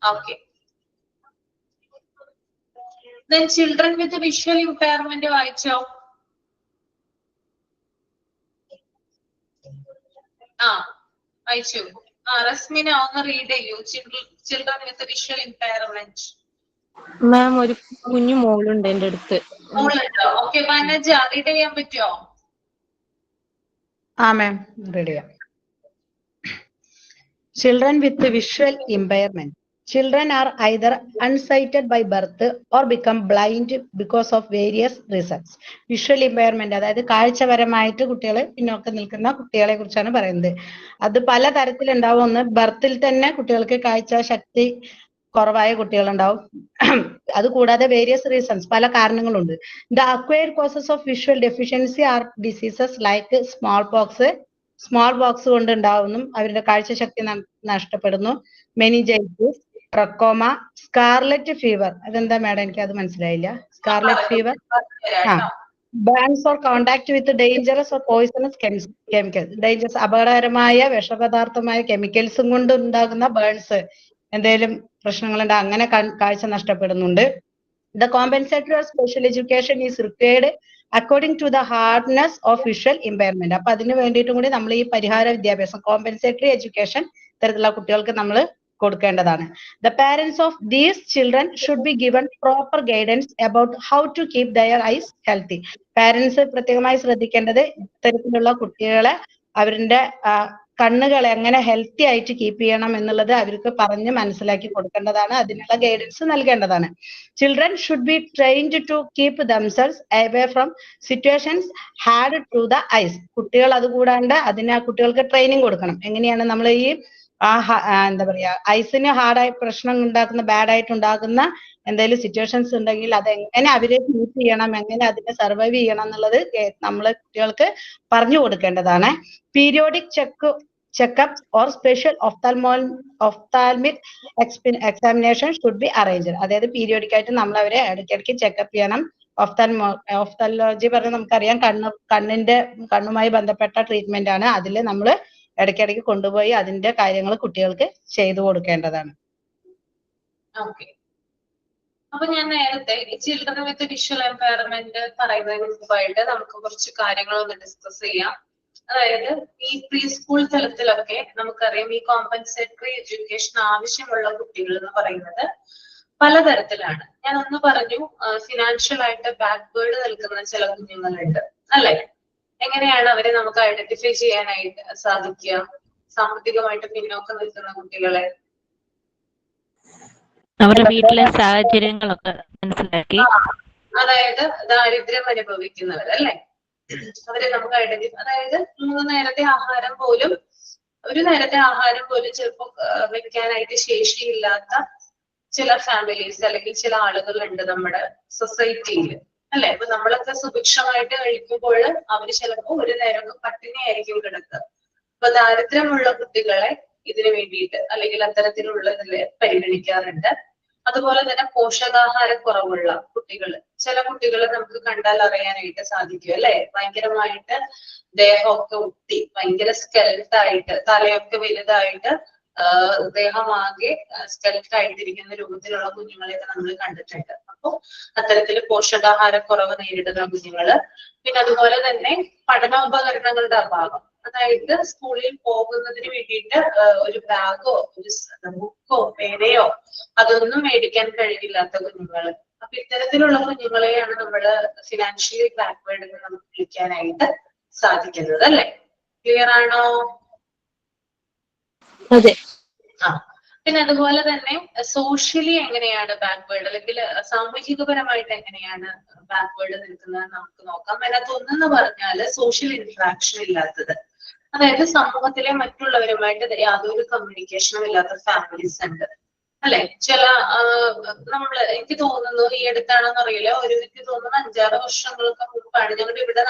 Speaker 1: Okay. Then children with visual impairment വായിച്ചോ? വായിച്ചു. റസ്മിന ഒന്ന് റീഡ് ചെയ്യൂ. Children with visual impairment.
Speaker 2: Ma'am, ഒരു കുഞ്ഞു മോളുണ്ട് എന്റെ അടുത്ത്.
Speaker 1: മോളുണ്ടോ? ഓക്കെ, വനജ റീഡ് ചെയ്യാൻ പറ്റുമോ?
Speaker 3: മാം റീഡ് ചെയ്യാം. Children with visual impairment. Children are either unsighted by birth or become blind because of various reasons. Visual impairment അതായത് കാഴ്ചപരമായിട്ട് കുട്ടികൾ പിന്നോക്കം നിൽക്കുന്ന കുട്ടികളെ കുറിച്ചാണ് പറയുന്നത്. അത് പല തരത്തിലുണ്ടാവും. ഒന്ന്, ബർത്തിൽ തന്നെ കുട്ടികൾക്ക് കാഴ്ച ശക്തി കുറവായ കുട്ടികളുണ്ടാവും. അത് കൂടാതെ വേരിയസ് റീസൺസ്, പല കാരണങ്ങളുണ്ട്. The acquired causes of visual deficiency are diseases like smallpox കൊണ്ട് ഉണ്ടാവുന്നു, അവരുടെ കാഴ്ചശക്തി നഷ്ടപ്പെടുന്നു, മെനിഞ്ചൈറ്റിസ്, ട്രക്കോമ, സ്കാർലറ്റ് ഫീവർ. അതെന്താ മാഡം? എനിക്ക് അത് മനസ്സിലായില്ല. Scarlet fever, burns or contact with dangerous or poisonous chemicals, അപകടകരമായ വിഷപദാർത്ഥമായ കെമിക്കൽസും കൊണ്ട് ഉണ്ടാകുന്ന ബേൺസ്, എന്തെങ്കിലും പ്രശ്നങ്ങളുണ്ട്, അങ്ങനെ കാഴ്ച നഷ്ടപ്പെടുന്നുണ്ട്. The compensatory or special education is required according to the hardness of visual impairment. അപ്പൊ അതിന് വേണ്ടിയിട്ടും കൂടി നമ്മൾ ഈ പരിഹാര വിദ്യാഭ്യാസം, കോമ്പൻസേറ്ററി എഡ്യൂക്കേഷൻ ഇത്തരത്തിലുള്ള കുട്ടികൾക്ക് നമ്മൾ കൊടുക്കേണ്ടതാണ്. The parents of these children should be given proper guidance about how to keep their eyes healthy. Parents പ്രത്യേകമായി ശ്രദ്ധിക്കേണ്ടത് ഇത്തരത്തിലുള്ള കുട്ടികളെ അവരുടെ കണ്ണുകളെ എങ്ങനെ ഹെൽത്തി ആയിട്ട് കീപ്പ് ചെയ്യണം എന്നുള്ളത് അവർക്ക് പറഞ്ഞ് മനസ്സിലാക്കി കൊടുക്കേണ്ടതാണ്. അതിനുള്ള ഗൈഡൻസ് നൽകേണ്ടതാണ്. Children should be trained to keep themselves away from situations hard to the eyes. കുട്ടികൾ അതുകൂടാണ്ട് കുട്ടികൾക്ക് ട്രെയിനിങ് കൊടുക്കണം. എങ്ങനെയാണ് നമ്മൾ ഈ എന്താ പറയാ ഐസിന് ഹാർഡായി പ്രശ്നം ഉണ്ടാക്കുന്ന ബാഡായിട്ട് ഉണ്ടാക്കുന്ന എന്തെങ്കിലും സിറ്റുവേഷൻസ് ഉണ്ടെങ്കിൽ അത് എങ്ങനെ അവരെ മീറ്റ് ചെയ്യണം, എങ്ങനെ അതിനെ സർവൈവ് ചെയ്യണം എന്നുള്ളത് നമ്മള് കുട്ടികൾക്ക് പറഞ്ഞു കൊടുക്കേണ്ടതാണ്. Periodic checkup or special ophthalmic examination should be arranged. അതായത് പീരിയോഡിക് ആയിട്ട് നമ്മൾ അവരെ ഇടയ്ക്കിടയ്ക്ക് ചെക്കപ്പ് ചെയ്യണം. ഓഫ്താൽമോളജി പറഞ്ഞാൽ നമുക്കറിയാം കണ്ണുമായി ബന്ധപ്പെട്ട ട്രീറ്റ്മെന്റ് ആണ്. അതിൽ നമ്മൾ ഇടയ്ക്കിടയ്ക്ക് കൊണ്ടുപോയി അതിന്റെ കാര്യങ്ങൾ കുട്ടികൾക്ക് ചെയ്തു കൊടുക്കേണ്ടതാണ്.
Speaker 1: ഓക്കെ. അപ്പൊ ഞാൻ നേരത്തെ ഈ ചിൽഡ്രൻ വിത്ത് വിഷ്വൽ എംപയർമെന്റ് പറയുന്നതിന് മുമ്പായിട്ട് നമുക്ക് കുറച്ച് കാര്യങ്ങളൊന്ന് ഡിസ്കസ് ചെയ്യാം. അതായത് ഈ പ്രീ സ്കൂൾ തലത്തിലൊക്കെ നമുക്കറിയാം ഈ കോമ്പൻസേറ്ററി എഡ്യൂക്കേഷൻ ആവശ്യമുള്ള കുട്ടികൾ എന്ന് പറയുന്നത് പലതരത്തിലാണ്. ഞാൻ ഒന്ന് പറഞ്ഞു, ഫിനാൻഷ്യൽ ആയിട്ട് ബാക്ക്വേർഡ് നിൽക്കുന്ന ചില കുഞ്ഞുങ്ങളുണ്ട് അല്ലെ. എങ്ങനെയാണ് അവരെ നമുക്ക് ഐഡന്റിഫൈ ചെയ്യാനായിട്ട് സാധിക്കുക? സാമ്പത്തികമായിട്ട് പിന്നോക്കം നിൽക്കുന്ന കുട്ടികളെ
Speaker 4: അവരുടെ വീട്ടിലെ സാഹചര്യങ്ങളൊക്കെ മനസ്സിലാക്കി,
Speaker 1: അതായത് ദാരിദ്ര്യം അനുഭവിക്കുന്നവർ അല്ലെ, അവരെ നമുക്ക് ഐഡന്റിഫൈ, അതായത് ഒരു നേരത്തെ ആഹാരം പോലും ചിലപ്പോൾ വെക്കാനായിട്ട് ശേഷിയില്ലാത്ത ചില ഫാമിലീസ് അല്ലെങ്കിൽ ചില ആളുകളുണ്ട് നമ്മുടെ സൊസൈറ്റിയിൽ അല്ലെ. അപ്പൊ നമ്മളൊക്കെ സുഭിക്ഷമായിട്ട് കഴിക്കുമ്പോൾ അവര് ചിലപ്പോൾ ഒരു നേരം പട്ടിണിയായിരിക്കും കിടക്കുക. അപ്പൊ ദാരിദ്ര്യമുള്ള കുട്ടികളെ ഇതിനു വേണ്ടിയിട്ട് അല്ലെങ്കിൽ അത്തരത്തിലുള്ളതില് പരിഗണിക്കാറുണ്ട്. അതുപോലെ തന്നെ പോഷകാഹാരക്കുറവുള്ള കുട്ടികൾ, ചില കുട്ടികളെ നമുക്ക് കണ്ടാൽ അറിയാനായിട്ട് സാധിക്കും അല്ലെ, ഭയങ്കരമായിട്ട് ദേഹമൊക്കെ ഒട്ടി ഭയങ്കര സ്കെൽറ്റായിട്ട്, തലയൊക്കെ വലുതായിട്ട് ദേഹമാകെ സ്കെൽറ്റായിട്ടിരിക്കുന്ന രൂപത്തിലുള്ള കുഞ്ഞുങ്ങളെയൊക്കെ നമ്മൾ കണ്ടിട്ടുണ്ട്. അപ്പൊ അത്തരത്തിൽ പോഷകാഹാരക്കുറവ് നേരിടുന്ന കുഞ്ഞുങ്ങള്, പിന്നെ അതുപോലെ തന്നെ പഠനോപകരണങ്ങളുടെ അഭാവം, അതായത് സ്കൂളിൽ പോകുന്നതിന് വേണ്ടിയിട്ട് ഒരു ബാഗോ ഒരു ബുക്കോ പേനയോ അതൊന്നും മേടിക്കാൻ കഴിയില്ലാത്ത കുഞ്ഞുങ്ങൾ. അപ്പൊ ഇത്തരത്തിലുള്ള കുഞ്ഞുങ്ങളെയാണ് നമ്മള് ഫിനാൻഷ്യലി ബാക്ക്വേർഡ് എന്ന് നമുക്ക് വിളിക്കാനായിട്ട് സാധിക്കുന്നത് അല്ലെ. ക്ലിയർ ആണോ?
Speaker 2: അതെ.
Speaker 1: പിന്നെ അതുപോലെ തന്നെ സോഷ്യലി എങ്ങനെയാണ് ബാക്ക്വേർഡ്, അല്ലെങ്കിൽ സാമൂഹികപരമായിട്ട് എങ്ങനെയാണ് ബാക്ക്വേർഡ് നിൽക്കുന്നത് നമുക്ക് നോക്കാം. അതിനകത്ത് ഒന്നെന്ന് പറഞ്ഞാല് സോഷ്യൽ ഇന്ററാക്ഷൻ ഇല്ലാത്തത്, അതായത് സമൂഹത്തിലെ മറ്റുള്ളവരുമായിട്ട് യാതൊരു കമ്മ്യൂണിക്കേഷനും ഇല്ലാത്ത ഫാമിലീസ് ഉണ്ട് അല്ലെ. ചില എനിക്ക് തോന്നുന്നു ഈ അടുത്താണെന്ന് അറിയില്ല, എനിക്ക് തോന്നുന്നു 5-6 വർഷങ്ങൾക്ക് മുമ്പാണ് ഞങ്ങളുടെ ഇവിടെ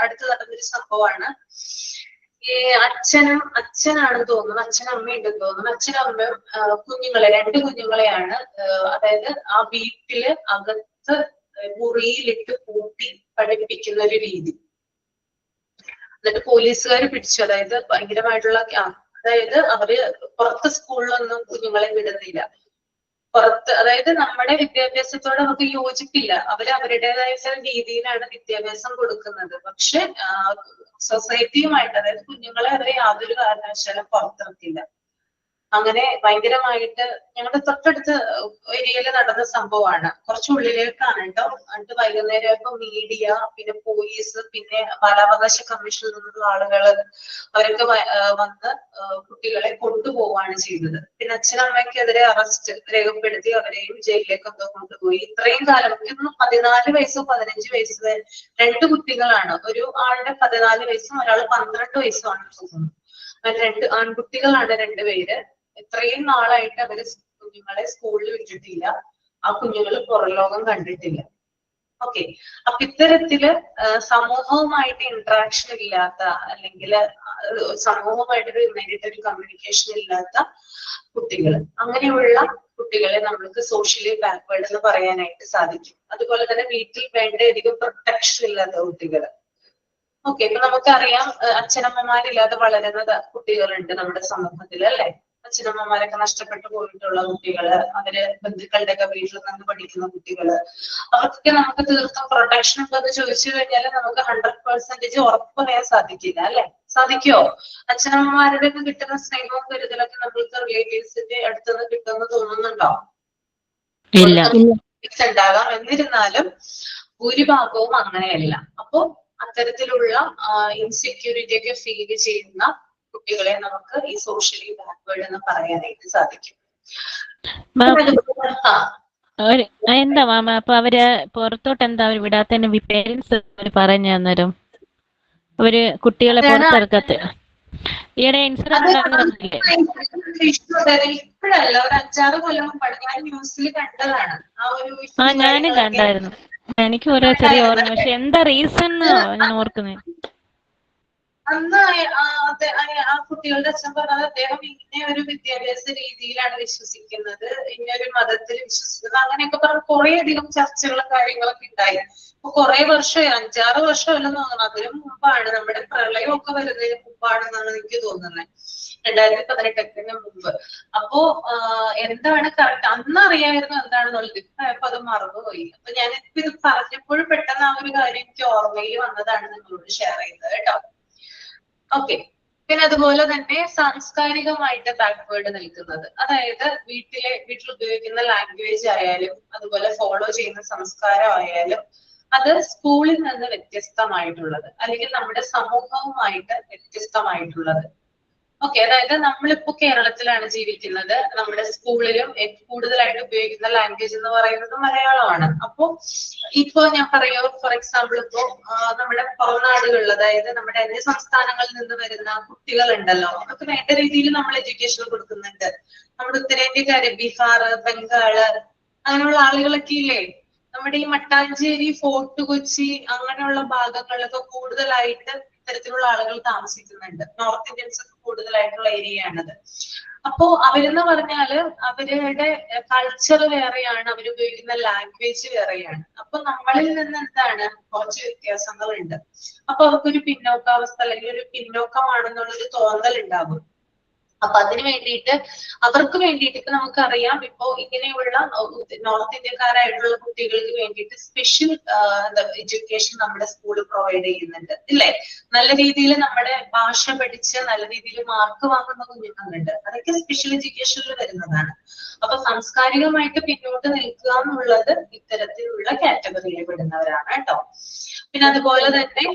Speaker 1: അടുത്ത് നടന്നൊരു സംഭവമാണ്. ഈ അച്ഛനാണെന്ന് തോന്നുന്നു, അമ്മയുണ്ടെന്ന് തോന്നുന്നു, അച്ഛനും അമ്മയും കുഞ്ഞുങ്ങളെ 2 കുഞ്ഞുങ്ങളെയാണ് അതായത് ആ വീട്ടില് അകത്ത് മുറിയിലിട്ട് പൂട്ടി പഠിപ്പിക്കുന്ന ഒരു രീതി. എന്നിട്ട് പോലീസുകാർ പിടിച്ചു. അതായത് ഭയങ്കരമായിട്ടുള്ള അതായത് അവര് പുറത്ത് സ്കൂളിലൊന്നും കുഞ്ഞുങ്ങളെ വിടുന്നില്ല. പുറത്ത്, അതായത് നമ്മുടെ വിദ്യാഭ്യാസത്തോട് നമുക്ക് യോജിപ്പില്ല. അവര് അവരുടേതായ ചില രീതിയിലാണ് വിദ്യാഭ്യാസം കൊടുക്കുന്നത്. പക്ഷെ സൊസൈറ്റിയുമായിട്ട്, അതായത് കുഞ്ഞുങ്ങളെ അവരെ യാതൊരു കാരണവശാലും പുറത്തിറക്കില്ല. അങ്ങനെ ഭയങ്കരമായിട്ട് ഞങ്ങളുടെ തൊട്ടടുത്ത ഏരിയയിൽ നടന്ന സംഭവമാണ്. കുറച്ചുള്ളിലേക്കാണ് കേട്ടോ. എന്നിട്ട് വൈകുന്നേരമൊക്കെ മീഡിയ, പിന്നെ പോലീസ്, പിന്നെ ബാലാവകാശ കമ്മീഷനിൽ നിന്നുള്ള ആളുകള് അവരൊക്കെ വന്ന് കുട്ടികളെ കൊണ്ടുപോവാണ് ചെയ്തത്. പിന്നെ അച്ഛനമ്മയ്ക്കെതിരെ അറസ്റ്റ് രേഖപ്പെടുത്തി അവരെയും ജയിലിലേക്കൊക്കെ കൊണ്ടുപോയി. ഇത്രയും കാലം 14 വയസ്സോ 15 വയസ്സ് 2 കുട്ടികളാണ്. ഒരു ആളുടെ 14 വയസ്സും ഒരാൾ 12 വയസ്സുമാണ് തോന്നുന്നു. 2 ആൺകുട്ടികളാണ് 2 പേര്. ഇത്രയും നാളായിട്ട് അവര് കുഞ്ഞുങ്ങളെ സ്കൂളിൽ വിട്ടിട്ടില്ല. ആ കുഞ്ഞുങ്ങൾ പുറംലോകം കണ്ടിട്ടില്ല. ഓക്കെ. അപ്പൊ ഇത്തരത്തില് സമൂഹവുമായിട്ട് ഇന്ററാക്ഷൻ ഇല്ലാത്ത, അല്ലെങ്കിൽ സമൂഹവുമായിട്ട് നേരിട്ടൊരു കമ്മ്യൂണിക്കേഷൻ ഇല്ലാത്ത കുട്ടികൾ, അങ്ങനെയുള്ള കുട്ടികളെ നമ്മൾക്ക് സോഷ്യലി ബാക്ക്വേർഡ് എന്ന് പറയാനായിട്ട് സാധിക്കും. അതുപോലെ തന്നെ വീട്ടിൽ വേണ്ടധികം പ്രൊട്ടക്ഷൻ ഇല്ലാത്ത കുട്ടികൾ. ഓക്കെ. ഇപ്പൊ നമുക്കറിയാം അച്ഛനമ്മമാരില്ലാതെ വളരുന്ന കുട്ടികളുണ്ട് നമ്മുടെ സമൂഹത്തിൽ അല്ലെ. അച്ഛനമ്മമാരൊക്കെ നഷ്ടപ്പെട്ടു പോയിട്ടുള്ള കുട്ടികള്, അവര് ബന്ധുക്കളുടെ ഒക്കെ വീട്ടിൽ നിന്ന് പഠിക്കുന്ന കുട്ടികള്, അവർക്കൊക്കെ നമുക്ക് തീർത്തും പ്രൊട്ടക്ഷൻ ഉണ്ടെന്ന് ചോദിച്ചു കഴിഞ്ഞാൽ നമുക്ക് 100% ഉറപ്പ് പറയാൻ സാധിക്കില്ല അല്ലെ. സാധിക്കുമോ? അച്ഛനമ്മമാരുടെ ഒക്കെ കിട്ടുന്ന സ്നേഹവും കരുതലൊക്കെ നമ്മൾക്ക് റിലേറ്റീവ്സിന്റെ അടുത്തുനിന്ന് കിട്ടുമെന്ന് തോന്നുന്നുണ്ടോ? ഉണ്ടാകാം. എന്നിരുന്നാലും ഭൂരിഭാഗവും അങ്ങനെയല്ല. അപ്പൊ അത്തരത്തിലുള്ള ഇൻസെക്യൂരിറ്റി ഒക്കെ ഫീൽ ചെയ്യുന്ന കുട്ടികളെ നമുക്ക് ഈ സോഷ്യലി ബാക്ക്വേർഡ് എന്ന് പറയാനായിട്ട് സാധിക്കും.
Speaker 4: എന്താ മാമ അപ്പൊ അവര് പുറത്തോട്ട് എന്താ അവർ വിടാത്തതിന് പേരൻസ് പറഞ്ഞു അന്നേരം? അവര് കുട്ടികളെ പുറത്തിറക്കത്ത് ഈയിടെ ഇൻസിഡന്റ് ഉണ്ടായിരുന്നില്ലേ?
Speaker 1: ഇപ്പോഴല്ല, ഒരു 5-6 കൊല്ലം മുമ്പാണ് ഞാൻ ന്യൂസിൽ കണ്ടതാണ് ആ ഒരു
Speaker 4: ഞാനും കണ്ടായിരുന്നു. എനിക്ക് ഓരോ ചെറിയ ഓർമ്മ, പക്ഷെ എന്താ റീസൺ ഞാൻ ഓർക്കുന്നത്.
Speaker 1: അന്ന് ആ കുട്ടികളുടെ അച്ഛൻ പറഞ്ഞത് അദ്ദേഹം ഇങ്ങനെ ഒരു വിദ്യാഭ്യാസ രീതിയിലാണ് വിശ്വസിക്കുന്നത്, ഇങ്ങനെ ഒരു മതത്തിൽ വിശ്വസിക്കുന്നത്, അങ്ങനെയൊക്കെ പറഞ്ഞ് കുറെ അധികം ചർച്ചകളും കാര്യങ്ങളൊക്കെ ഉണ്ടായി. അപ്പൊ കുറെ വർഷമായി, 5-6 വർഷമല്ലെന്ന് തോന്നുന്നു, അതിനു മുമ്പാണ്, നമ്മുടെ പ്രളയമൊക്കെ വരുന്നതിന് മുമ്പാണെന്നാണ് എനിക്ക് തോന്നുന്നത്, 2018 മുമ്പ്. അപ്പോ എന്താണ് കറക്റ്റ് അന്ന് അറിയാമായിരുന്നു എന്താണെന്നുള്ളത്, ഇപ്പൊ അത് മറന്നുപോയി. അപ്പൊ ഞാനിപ്പോ ഇത് പറഞ്ഞപ്പോഴും പെട്ടെന്ന് ആ ഒരു കാര്യം എനിക്ക് ഓർമ്മയിൽ വന്നതാണ് നിങ്ങളോട് ഷെയർ ചെയ്യുന്നത് കേട്ടോ. ഓക്കെ. പിന്നെ അതുപോലെ തന്നെ സാംസ്കാരികമായിട്ട് ബാക്ക്വേർഡ് നിൽക്കുന്നത്, അതായത് വീട്ടിൽ ഉപയോഗിക്കുന്ന ലാംഗ്വേജ് ആയാലും അതുപോലെ ഫോളോ ചെയ്യുന്ന സംസ്കാരം ആയാലും അത് സ്കൂളിൽ നിന്ന് വ്യത്യസ്തമായിട്ടുള്ളത്, അല്ലെങ്കിൽ നമ്മുടെ സമൂഹവുമായിട്ട് വ്യത്യസ്തമായിട്ടുള്ളത്. ഓക്കെ, അതായത് നമ്മളിപ്പോ കേരളത്തിലാണ് ജീവിക്കുന്നത്, നമ്മുടെ സ്കൂളിലും കൂടുതലായിട്ട് ഉപയോഗിക്കുന്ന ലാംഗ്വേജ് എന്ന് പറയുന്നത് മലയാളമാണ്. അപ്പോ ഇപ്പോ ഞാൻ പറയൂ, ഫോർ എക്സാമ്പിൾ ഇപ്പോ നമ്മുടെ പുറംനാടുകളിൽ, അതായത് നമ്മുടെ അന്യ സംസ്ഥാനങ്ങളിൽ നിന്ന് വരുന്ന കുട്ടികൾ ഉണ്ടല്ലോ, അവർക്ക് വേണ്ട രീതിയിൽ നമ്മൾ എഡ്യൂക്കേഷൻ കൊടുക്കുന്നുണ്ട്. നമ്മുടെ ഉത്തരേന്ത്യക്കാര്, ബീഹാർ, ബംഗാള്, അങ്ങനെയുള്ള ആളുകളൊക്കെ ഇല്ലേ, നമ്മുടെ ഈ മട്ടാഞ്ചേരി, ഫോർട്ട് കൊച്ചി അങ്ങനെയുള്ള ഭാഗങ്ങളിലൊക്കെ കൂടുതലായിട്ട് ഇത്തരത്തിലുള്ള ആളുകൾ താമസിക്കുന്നുണ്ട്. നോർത്ത് ഇന്ത്യൻസ് ഒക്കെ കൂടുതലായിട്ടുള്ള ഏരിയയാണത്. അപ്പോ അവരെന്ന് പറഞ്ഞാല് അവരുടെ കൾച്ചർ വേറെയാണ്, അവരുപയോഗിക്കുന്ന ലാംഗ്വേജ് വേറെയാണ്. അപ്പൊ നമ്മളിൽ നിന്ന് എന്താണ് കുറച്ച് വ്യത്യാസങ്ങളുണ്ട്. അപ്പൊ അവർക്കൊരു പിന്നോക്കാവസ്ഥ അല്ലെങ്കിൽ ഒരു പിന്നോക്കമാണെന്നുള്ളൊരു തോന്നൽ ഉണ്ടാകും. അപ്പൊ അതിന് വേണ്ടിയിട്ട് അവർക്ക് വേണ്ടിയിട്ട് ഇപ്പൊ നമുക്കറിയാം, ഇപ്പോ ഇങ്ങനെയുള്ള നോർത്ത് ഇന്ത്യക്കാരായിട്ടുള്ള കുട്ടികൾക്ക് വേണ്ടിയിട്ട് സ്പെഷ്യൽ എഡ്യൂക്കേഷൻ നമ്മുടെ സ്കൂളിൽ പ്രൊവൈഡ് ചെയ്യുന്നുണ്ട്, ഇല്ലേ? നല്ല രീതിയിൽ നമ്മുടെ ഭാഷ പഠിച്ച് നല്ല രീതിയിൽ മാർക്ക് വാങ്ങുന്ന കുഞ്ഞുങ്ങളുണ്ട്, അതൊക്കെ സ്പെഷ്യൽ എഡ്യൂക്കേഷനിൽ വരുന്നതാണ്. അപ്പൊ സാംസ്കാരികമായിട്ട് പിന്നോട്ട് നിൽക്കുക എന്നുള്ളത് ഇത്തരത്തിലുള്ള കാറ്റഗറിയിൽ പെടുന്നവരാണ് കേട്ടോ. പിന്നെ അതുപോലെ തന്നെ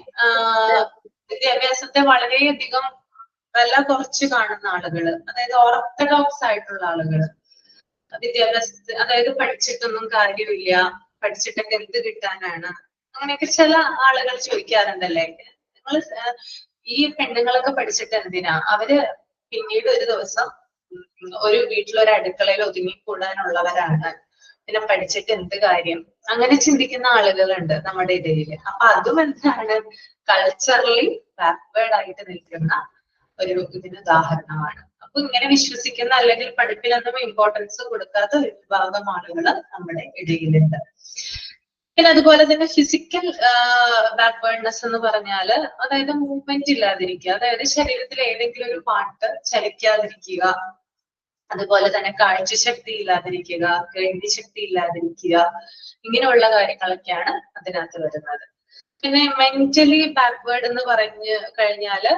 Speaker 1: വിദ്യാഭ്യാസത്തെ വളരെയധികം വില കുറച്ച് കാണുന്ന ആളുകള്, അതായത് ഓർത്തഡോക്സ് ആയിട്ടുള്ള ആളുകള്, വിദ്യാഭ്യാസത്തിൽ അതായത് പഠിച്ചിട്ടൊന്നും കാര്യമില്ല, പഠിച്ചിട്ടൊക്കെ എന്ത് കിട്ടാനാണ്, അങ്ങനെയൊക്കെ ചില ആളുകൾ ചോദിക്കാറുണ്ടല്ലേ, നിങ്ങൾ ഈ പെണ്ണുങ്ങളൊക്കെ പഠിച്ചിട്ട് എന്തിനാ, അവര് പിന്നീട് ഒരു ദിവസം ഒരു വീട്ടിലൊരു അടുക്കളയിൽ ഒതുങ്ങിക്കൂടാനുള്ളവരാണ്, പിന്നെ പഠിച്ചിട്ട് എന്ത് കാര്യം, അങ്ങനെ ചിന്തിക്കുന്ന ആളുകളുണ്ട് നമ്മുടെ ഇടയിൽ. അപ്പൊ അതും എന്താണ്, കൾച്ചറലി ബാക്ക്വേർഡ് ആയിട്ട് നിൽക്കുന്ന ഒരു ഇതിന് ഉദാഹരണമാണ്. അപ്പൊ ഇങ്ങനെ വിശ്വസിക്കുന്ന അല്ലെങ്കിൽ പഠിപ്പിലൊന്നും ഇമ്പോർട്ടൻസ് കൊടുക്കാത്ത ഒരു വിഭാഗം ആളുകൾ നമ്മുടെ ഇടയിലുണ്ട്. പിന്നെ അതുപോലെ തന്നെ ഫിസിക്കൽ ബാക്ക്വേർഡ്നെസ് എന്ന് പറഞ്ഞാല്, അതായത് മൂവ്മെന്റ് ഇല്ലാതിരിക്കുക, അതായത് ശരീരത്തിൽ ഏതെങ്കിലും ഒരു പാർട്ട് ചലിക്കാതിരിക്കുക, അതുപോലെ തന്നെ കാഴ്ചശക്തി ഇല്ലാതിരിക്കുക, കേൾവിശക്തി ഇല്ലാതിരിക്കുക, ഇങ്ങനെയുള്ള കാര്യങ്ങളൊക്കെയാണ് അതിനകത്ത് വരുന്നത്. പിന്നെ മെന്റലി ബാക്ക്വേർഡ് എന്ന് പറഞ്ഞു കഴിഞ്ഞാല്,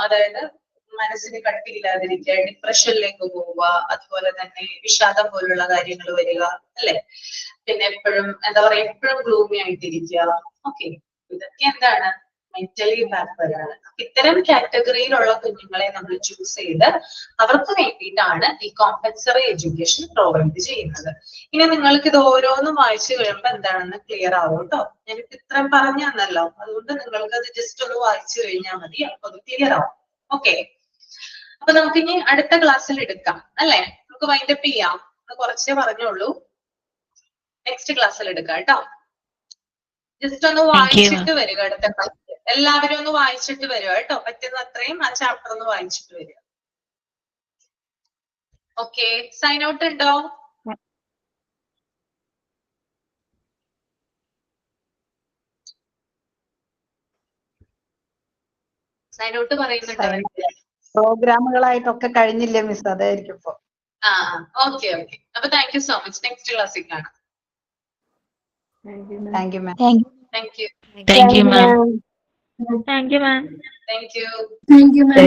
Speaker 1: അതായത് മനസ്സിന് കട്ടിയില്ലാതിരിക്കുക, ഡിപ്രഷനിലേക്ക് പോവുക, അതുപോലെ തന്നെ വിഷാദം പോലുള്ള കാര്യങ്ങൾ വരിക, അല്ലെ? പിന്നെ എപ്പോഴും എന്താ പറയാ, എപ്പോഴും ഗ്ലൂമി ആയിട്ടിരിക്കുക. ഓക്കെ, ഇതൊക്കെ എന്താണ്, മെന്റലി ബാക്ക്വേർഡ് ആണ്. ഇത്തരം കാറ്റഗറിയിലുള്ള കുഞ്ഞുങ്ങളെ നമ്മൾ ചൂസ് ചെയ്ത് അവർക്ക് വേണ്ടിയിട്ടാണ് ഈ കോമ്പൻസറി എഡ്യൂക്കേഷൻ പ്രൊവൈഡ് ചെയ്യുന്നത്. ഇനി നിങ്ങൾക്ക് ഇത് ഓരോന്നും വായിച്ചു കഴിയുമ്പോൾ എന്താണെന്ന് ക്ലിയർ ആവും കേട്ടോ. ഞാനിപ്പോ ഇത്രയും പറഞ്ഞു തന്നല്ലോ, അതുകൊണ്ട് നിങ്ങൾക്ക് അത് ജസ്റ്റ് ഒന്ന് വായിച്ചു കഴിഞ്ഞാൽ മതി, അപ്പൊ അത് ക്ലിയർ ആവും. ഓക്കെ, അപ്പൊ നമുക്ക് ഇനി അടുത്ത ക്ലാസ്സിൽ എടുക്കാം, അല്ലെ? നമുക്ക് വൈൻഡപ്പ് ചെയ്യാം, കുറച്ചേ പറഞ്ഞോളൂ, നെക്സ്റ്റ് ക്ലാസ്സിൽ എടുക്കാം കേട്ടോ. ജസ്റ്റ് ഒന്ന് വായിച്ചിട്ട് വരിക അടുത്ത ക്ലാസ്, എല്ലാവരും ഒന്ന് വായിച്ചിട്ട് വരിക കേട്ടോ, പറ്റുന്ന അത്രയും ആ ചാപ്റ്റർ ഒന്ന് വായിച്ചിട്ട് വരിക. ഓക്കെ, സൈൻ ഔട്ട് ഉണ്ടോ? സൈൻ ഔട്ട് പറയുന്നുണ്ടോ?
Speaker 3: പ്രോഗ്രാമുകളായിട്ടൊക്കെ കഴിഞ്ഞില്ലേ മിസ്, അതായിരിക്കും ഇപ്പൊ.
Speaker 1: ഓക്കെ ഓക്കെ, അപ്പൊ thank you so much. Next ക്ലാസ്സിൽ കാണാം.
Speaker 3: Thank you ma'am.
Speaker 1: Thank you.
Speaker 4: Thank you ma'am. Thank you ma'am.
Speaker 1: Thank you.
Speaker 9: Thank you ma'am.